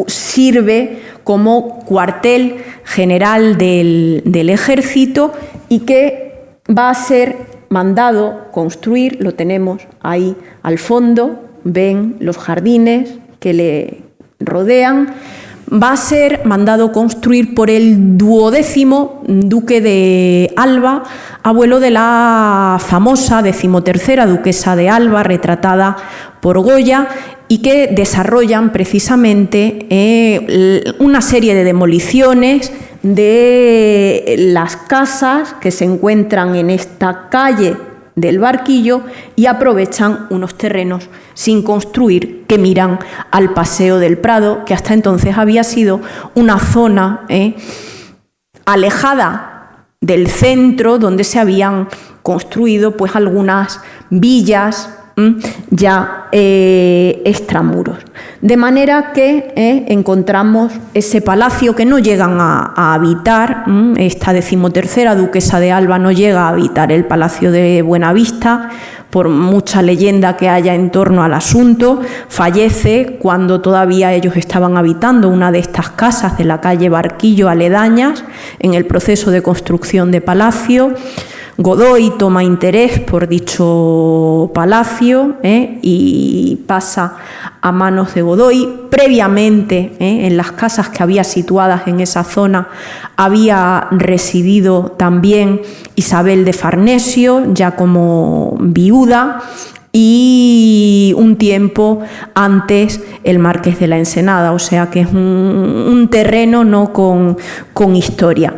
sirve como cuartel general del ejército, y que va a ser mandado construir, lo tenemos ahí al fondo, ven los jardines que le rodean, va a ser mandado construir por el 12º duque de Alba, abuelo de la famosa 13ª duquesa de Alba, retratada por Goya, y que desarrollan precisamente una serie de demoliciones de las casas que se encuentran en esta calle del Barquillo, y aprovechan unos terrenos sin construir que miran al Paseo del Prado, que hasta entonces había sido una zona alejada del centro, donde se habían construido pues algunas villas ya extramuros. De manera que encontramos ese palacio que no llegan a habitar, esta 13ª duquesa de Alba no llega a habitar el Palacio de Buenavista, por mucha leyenda que haya en torno al asunto. Fallece cuando todavía ellos estaban habitando una de estas casas de la calle Barquillo aledañas, en el proceso de construcción de palacio. Godoy toma interés por dicho palacio y pasa a manos de Godoy. Previamente, en las casas que había situadas en esa zona, había residido también Isabel de Farnesio, ya como viuda, y un tiempo antes el Marqués de la Ensenada, o sea que es un terreno no con historia.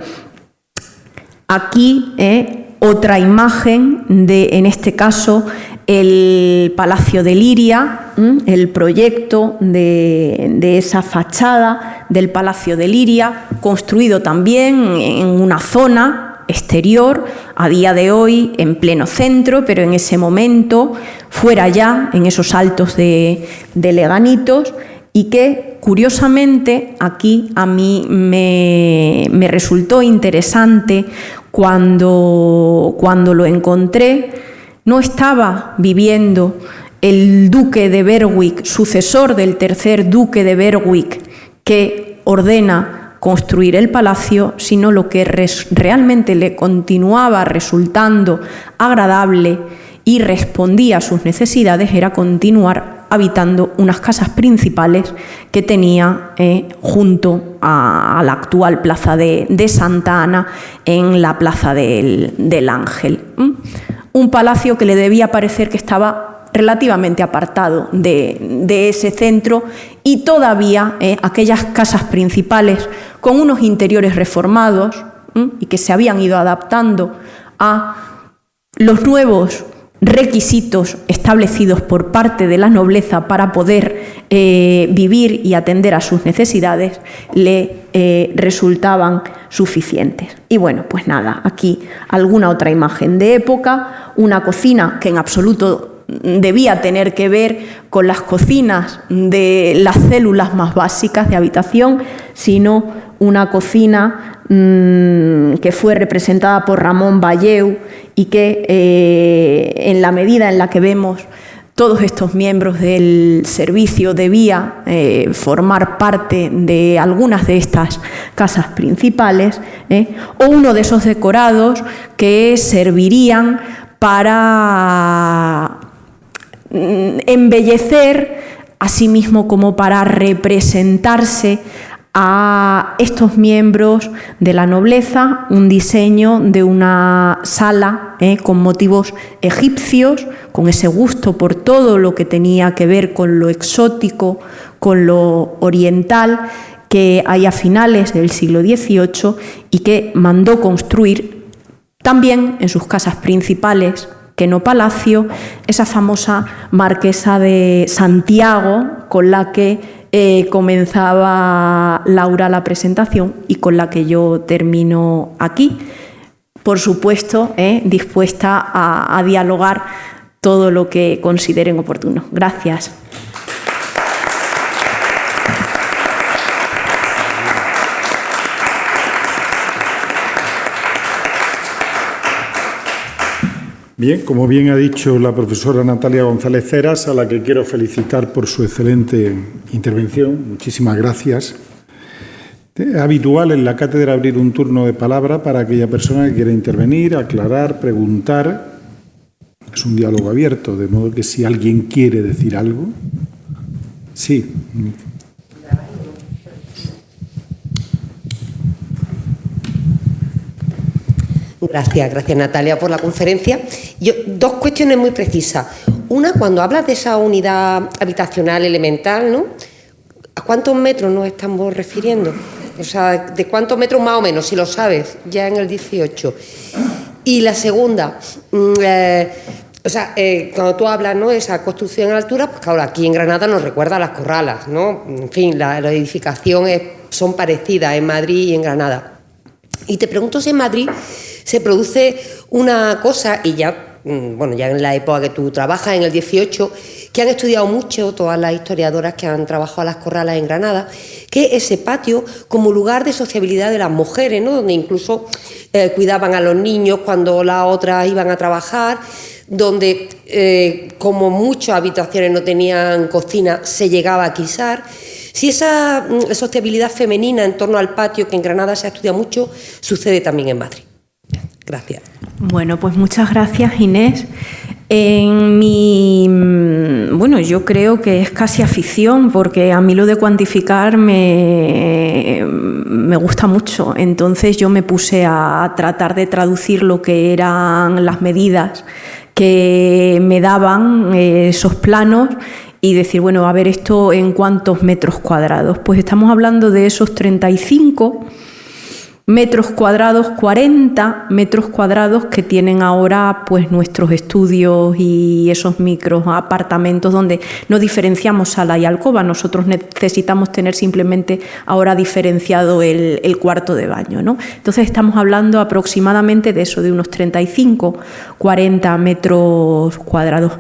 Aquí, otra imagen de, en este caso, el Palacio de Liria, el proyecto de esa fachada del Palacio de Liria, construido también en una zona exterior, a día de hoy en pleno centro, pero en ese momento fuera ya, en esos altos de Leganitos, y que, curiosamente, aquí a mí me resultó interesante cuando lo encontré. No estaba viviendo el duque de Berwick, sucesor del tercer duque de Berwick, que ordena construir el palacio, sino lo que realmente le continuaba resultando agradable y respondía a sus necesidades era continuar habitando unas casas principales que tenía junto a la actual plaza de Santa Ana, en la plaza del Ángel. Un palacio que le debía parecer que estaba relativamente apartado de ese centro, y todavía aquellas casas principales con unos interiores reformados y que se habían ido adaptando a los nuevos requisitos establecidos por parte de la nobleza para poder vivir y atender a sus necesidades, le resultaban suficientes. Y bueno, pues nada, aquí alguna otra imagen de época, una cocina que en absoluto debía tener que ver con las cocinas de las células más básicas de habitación, sino una cocina que fue representada por Ramón Valleu, y que en la medida en la que vemos todos estos miembros del servicio debía formar parte de algunas de estas casas principales, o uno de esos decorados que servirían para embellecer, asimismo como para representarse a estos miembros de la nobleza, un diseño de una sala con motivos egipcios, con ese gusto por todo lo que tenía que ver con lo exótico, con lo oriental, que hay a finales del siglo XVIII y que mandó construir también en sus casas principales, que no palacio, esa famosa marquesa de Santiago, con la que comenzaba Laura la presentación y con la que yo termino aquí. Por supuesto, dispuesta a dialogar todo lo que consideren oportuno. Gracias. Bien, como bien ha dicho la profesora Natalia González Ceras, a la que quiero felicitar por su excelente intervención. Muchísimas gracias. Es habitual en la cátedra abrir un turno de palabra para aquella persona que quiera intervenir, aclarar, preguntar. Es un diálogo abierto, de modo que si alguien quiere decir algo. Sí. Gracias Natalia por la conferencia. Dos cuestiones muy precisas. Una, cuando hablas de esa unidad habitacional elemental, ¿no? ¿A cuántos metros nos estamos refiriendo? O sea, ¿de cuántos metros más o menos, si lo sabes, ya en el 18? Y la segunda, cuando tú hablas, ¿no?, de esa construcción en altura, pues claro, aquí en Granada nos recuerda a las corralas, ¿no? En fin, la edificación son parecidas en Madrid y en Granada. Y te pregunto si en Madrid se produce una cosa, y ya en la época que tú trabajas, en el 18, que han estudiado mucho todas las historiadoras que han trabajado a las corralas en Granada, que ese patio como lugar de sociabilidad de las mujeres, ¿no?, donde incluso cuidaban a los niños cuando las otras iban a trabajar, donde como muchas habitaciones no tenían cocina, se llegaba a quitar. Si esa sociabilidad femenina en torno al patio, que en Granada se ha estudiado mucho, sucede también en Madrid. Gracias. Bueno, pues muchas gracias, Inés. Yo creo que es casi afición, porque a mí lo de cuantificar me gusta mucho. Entonces yo me puse a tratar de traducir lo que eran las medidas que me daban esos planos y decir, bueno, a ver, esto en cuántos metros cuadrados. Pues estamos hablando de esos 35 metros cuadrados, 40 metros cuadrados que tienen ahora pues nuestros estudios y esos micros apartamentos donde no diferenciamos sala y alcoba. Nosotros necesitamos tener simplemente ahora diferenciado el cuarto de baño, ¿no? Entonces estamos hablando aproximadamente de eso, de unos 35, 40 metros cuadrados.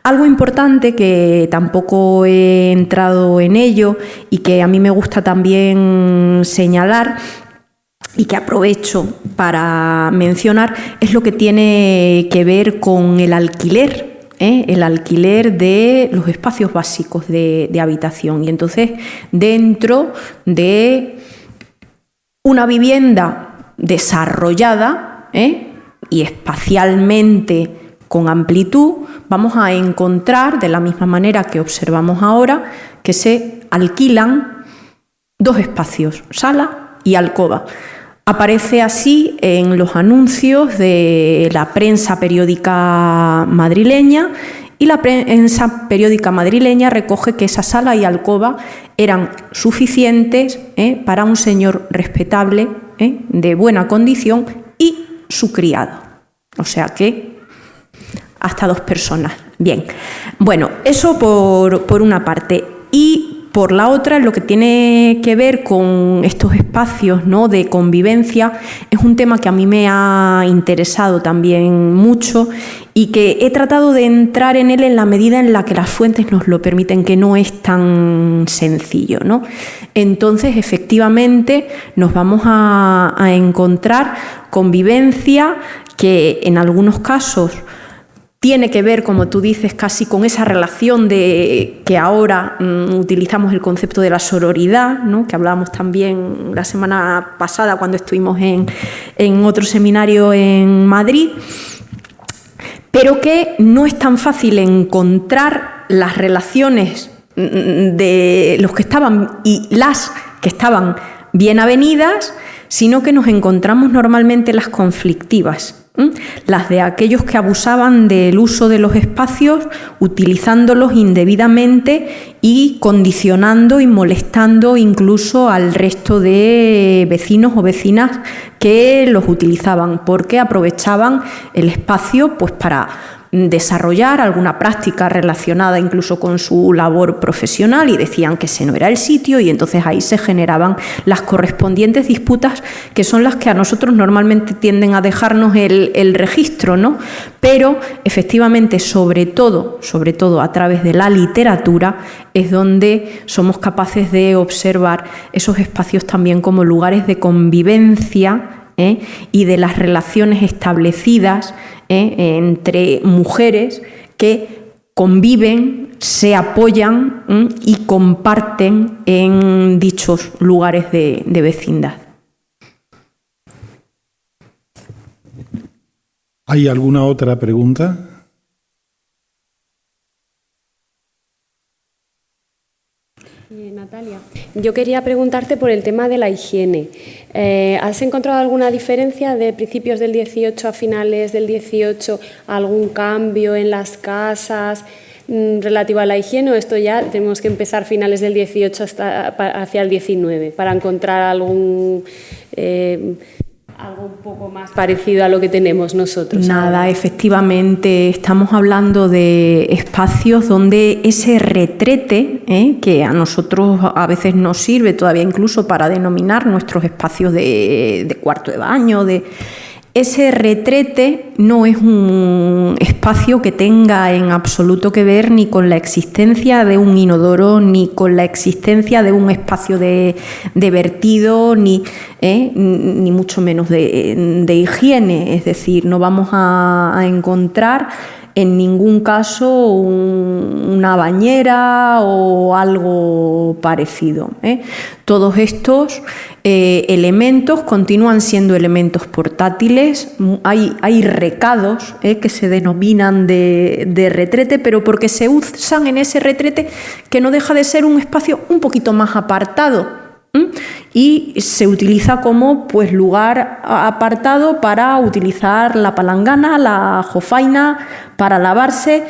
Algo importante que tampoco he entrado en ello y que a mí me gusta también señalar y que aprovecho para mencionar es lo que tiene que ver con el alquiler de los espacios básicos de habitación. Y entonces, dentro de una vivienda desarrollada y espacialmente con amplitud, vamos a encontrar, de la misma manera que observamos ahora, que se alquilan 2 espacios, sala y alcoba. Aparece así en los anuncios de la prensa periódica madrileña, y la prensa periódica madrileña recoge que esa sala y alcoba eran suficientes para un señor respetable, de buena condición, y su criado. O sea que hasta 2 personas. Bien, bueno, eso por una parte. Y por la otra, lo que tiene que ver con estos espacios, ¿no?, de convivencia, es un tema que a mí me ha interesado también mucho y que he tratado de entrar en él en la medida en la que las fuentes nos lo permiten, que no es tan sencillo, ¿no? Entonces, efectivamente, nos vamos a encontrar convivencia que en algunos casos tiene que ver, como tú dices, casi con esa relación de que ahora utilizamos el concepto de la sororidad, ¿no?, que hablábamos también la semana pasada cuando estuvimos en otro seminario en Madrid, pero que no es tan fácil encontrar las relaciones de los que estaban y las que estaban bien avenidas, sino que nos encontramos normalmente las conflictivas. Las de aquellos que abusaban del uso de los espacios, utilizándolos indebidamente y condicionando y molestando incluso al resto de vecinos o vecinas que los utilizaban, porque aprovechaban el espacio pues para desarrollar alguna práctica relacionada incluso con su labor profesional, y decían que ese no era el sitio, y entonces ahí se generaban las correspondientes disputas, que son las que a nosotros normalmente tienden a dejarnos el registro, ¿no? Pero efectivamente, sobre todo a través de la literatura, es donde somos capaces de observar esos espacios también como lugares de convivencia y de las relaciones establecidas entre mujeres que conviven, se apoyan y comparten en dichos lugares de vecindad. ¿Hay alguna otra pregunta? Natalia, yo quería preguntarte por el tema de la higiene. ¿Has encontrado alguna diferencia de principios del 18 a finales del 18? ¿Algún cambio en las casas relativo a la higiene? ¿O esto ya tenemos que empezar finales del 18 hacia el 19 para encontrar algo un poco más parecido a lo que tenemos nosotros? Nada, ahora. Efectivamente, estamos hablando de espacios donde ese retrete, que a nosotros a veces nos sirve todavía incluso para denominar nuestros espacios de cuarto de baño, ese retrete no es un espacio que tenga en absoluto que ver ni con la existencia de un inodoro, ni con la existencia de un espacio de vertido, ni mucho menos de higiene. Es decir, no vamos a encontrar en ningún caso una bañera o algo parecido, ¿eh? Todos estos elementos continúan siendo elementos portátiles. Hay recados que se denominan de retrete, pero porque se usan en ese retrete que no deja de ser un espacio un poquito más apartado, y se utiliza como pues lugar apartado para utilizar la palangana, la jofaina, para lavarse.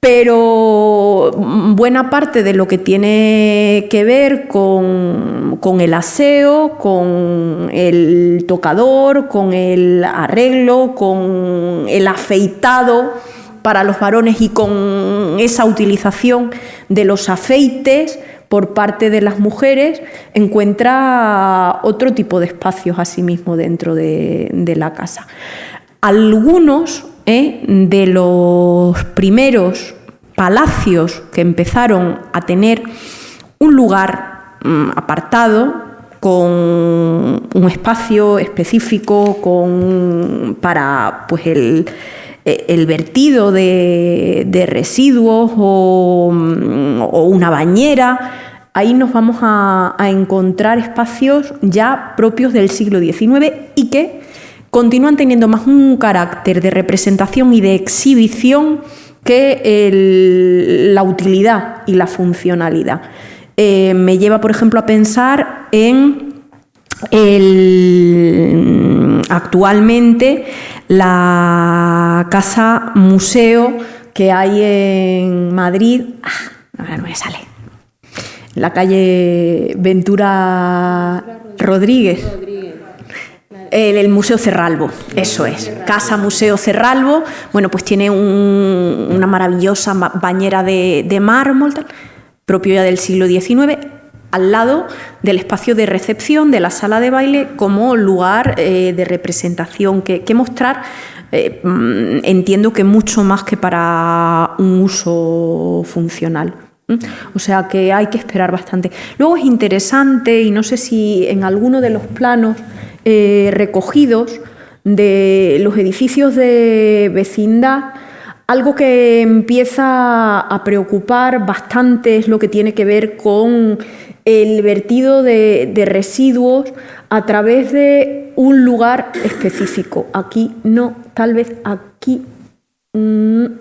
Pero buena parte de lo que tiene que ver con el aseo, con el tocador, con el arreglo, con el afeitado para los varones y con esa utilización de los afeites por parte de las mujeres, encuentra otro tipo de espacios asimismo dentro de la casa. Algunos de los primeros palacios que empezaron a tener un lugar apartado, con un espacio específico para pues el vertido de residuos o una bañera, ahí nos vamos a encontrar espacios ya propios del siglo XIX y que continúan teniendo más un carácter de representación y de exhibición que la utilidad y la funcionalidad. Me lleva, por ejemplo, a pensar en actualmente la casa museo que hay en Madrid, ahora no me sale, la calle Ventura Rodríguez. El Museo Cerralbo, eso es, Casa Museo Cerralbo. Bueno, pues tiene una maravillosa bañera de mármol, propio ya del siglo XIX, al lado del espacio de recepción de la sala de baile como lugar de representación que mostrar, entiendo que mucho más que para un uso funcional. O sea que hay que esperar bastante. Luego es interesante, y no sé si en alguno de los planos recogidos de los edificios de vecindad, algo que empieza a preocupar bastante es lo que tiene que ver con el vertido de residuos a través de un lugar específico. Aquí no, tal vez aquí, no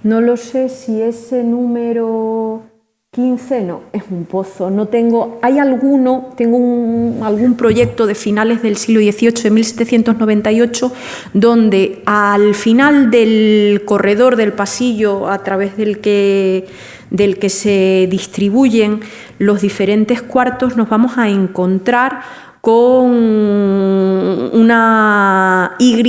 lo sé si ese número 15 no, es un pozo. No tengo, hay alguno, tengo algún proyecto de finales del siglo XVIII, de 1798, donde al final del corredor del pasillo a través del que se distribuyen los diferentes cuartos, nos vamos a encontrar con una Y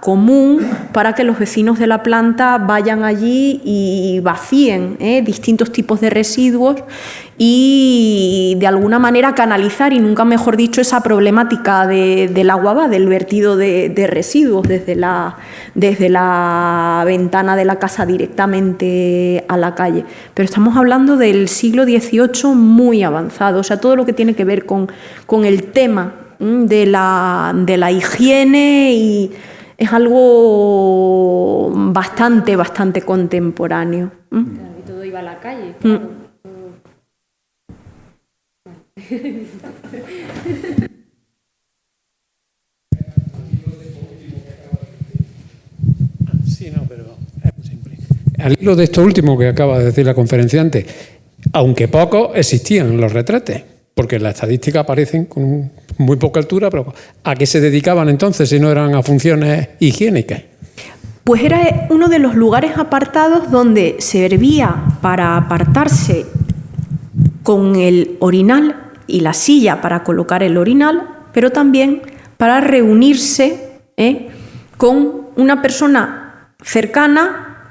común para que los vecinos de la planta vayan allí y vacíen distintos tipos de residuos y de alguna manera canalizar, y nunca mejor dicho, esa problemática del agua, del vertido de residuos desde la ventana de la casa directamente a la calle. Pero estamos hablando del siglo XVIII muy avanzado, o sea, todo lo que tiene que ver con el tema de la higiene, y es algo bastante contemporáneo. Claro, y todo iba a la calle, claro. Sí, no, pero es muy simple. Al hilo de esto último que acaba de decir la conferenciante, aunque pocos existían los retretes, porque en la estadística aparecen con muy poca altura, pero ¿a qué se dedicaban entonces si no eran a funciones higiénicas? Pues era uno de los lugares apartados donde servía para apartarse con el orinal y la silla para colocar el orinal, pero también para reunirse con una persona cercana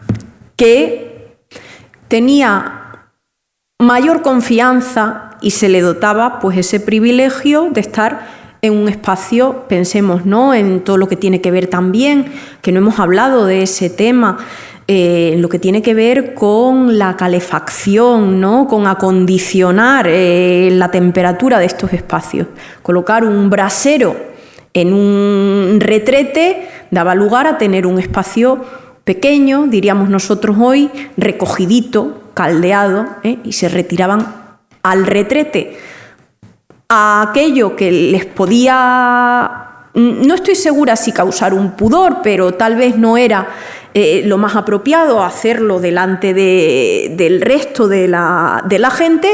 que tenía mayor confianza y se le dotaba pues ese privilegio de estar en un espacio, pensemos, ¿no?, en todo lo que tiene que ver también, que no hemos hablado de ese tema, lo que tiene que ver con la calefacción, ¿no?, con acondicionar la temperatura de estos espacios. Colocar un brasero en un retrete daba lugar a tener un espacio pequeño, diríamos nosotros hoy, recogidito, caldeado, y se retiraban al retrete, a aquello que les podía, no estoy segura si causar un pudor, pero tal vez no era lo más apropiado hacerlo delante del resto de la gente,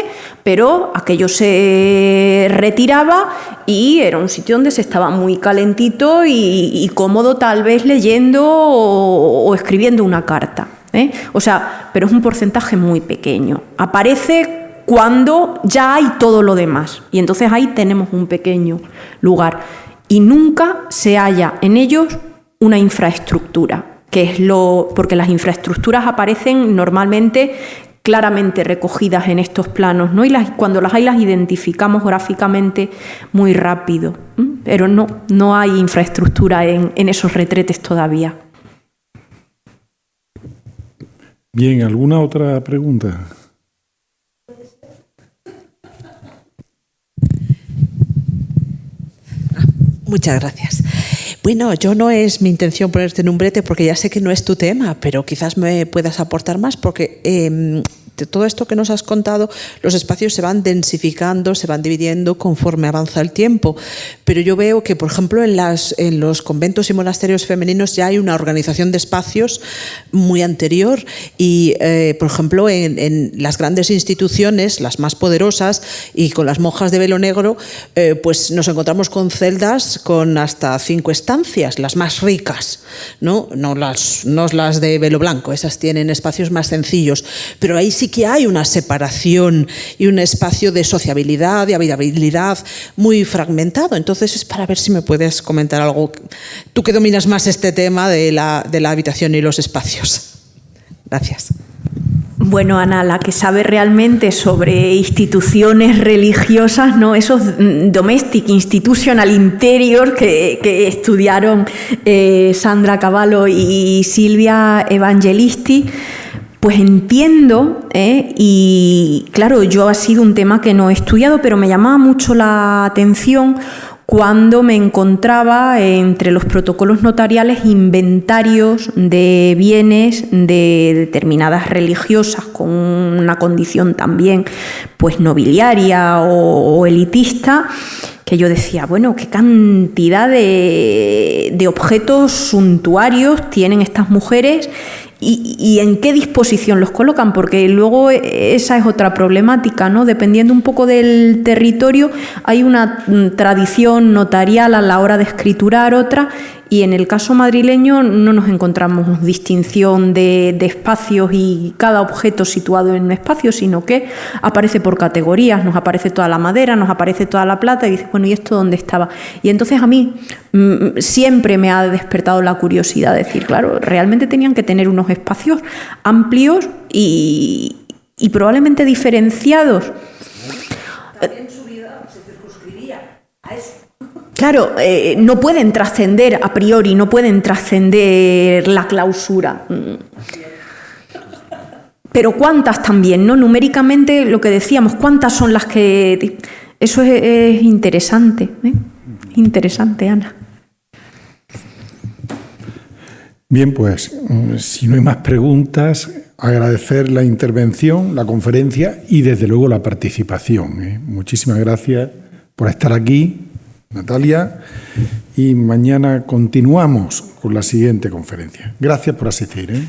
pero aquello se retiraba y era un sitio donde se estaba muy calentito y cómodo, tal vez leyendo o escribiendo una carta, O sea, pero es un porcentaje muy pequeño. Aparece cuando ya hay todo lo demás y entonces ahí tenemos un pequeño lugar y nunca se halla en ellos una infraestructura, que es porque las infraestructuras aparecen normalmente claramente recogidas en estos planos, ¿no? Y cuando las hay las identificamos gráficamente muy rápido, pero no hay infraestructura en esos retretes todavía. Bien, ¿alguna otra pregunta? Muchas gracias. Bueno, yo no es mi intención ponerte en un brete porque ya sé que no es tu tema, pero quizás me puedas aportar más porque de todo esto que nos has contado, los espacios se van densificando, se van dividiendo conforme avanza el tiempo. Pero yo veo que, por ejemplo, en los conventos y monasterios femeninos ya hay una organización de espacios muy anterior y, por ejemplo, en las grandes instituciones, las más poderosas y con las monjas de velo negro, pues nos encontramos con celdas con hasta 5 estancias, las más ricas, ¿no? No las de velo blanco, esas tienen espacios más sencillos, pero ahí sí que hay una separación y un espacio de sociabilidad, de habitabilidad muy fragmentado. Entonces es para ver si me puedes comentar algo, tú que dominas más este tema de la habitación y los espacios. Gracias. Bueno, Ana, la que sabe realmente sobre instituciones religiosas, ¿no? Esos domestic institutional interior que estudiaron Sandra Cavallo y Silvia Evangelisti, pues entiendo, y claro, yo ha sido un tema que no he estudiado, pero me llamaba mucho la atención cuando me encontraba entre los protocolos notariales inventarios de bienes de determinadas religiosas con una condición también pues nobiliaria o elitista, que yo decía, bueno, qué cantidad de objetos suntuarios tienen estas mujeres y en qué disposición los colocan, porque luego esa es otra problemática, ¿no? Dependiendo un poco del territorio, hay una tradición notarial a la hora de escriturar, otra, y en el caso madrileño no nos encontramos distinción de espacios y cada objeto situado en un espacio, sino que aparece por categorías, nos aparece toda la madera, nos aparece toda la plata, y dices, bueno, ¿y esto dónde estaba? Y entonces a mí siempre me ha despertado la curiosidad de decir, claro, realmente tenían que tener unos espacios amplios y probablemente diferenciados. También su vida se circunscribía a eso. Claro, no pueden trascender a priori, no pueden trascender la clausura. Pero ¿cuántas también, no? Numéricamente, lo que decíamos, ¿cuántas son las que...? Eso es interesante, Interesante, Ana. Bien, pues, si no hay más preguntas, agradecer la intervención, la conferencia y, desde luego, la participación. Muchísimas gracias por estar aquí, Natalia, y mañana continuamos con la siguiente conferencia. Gracias por asistir.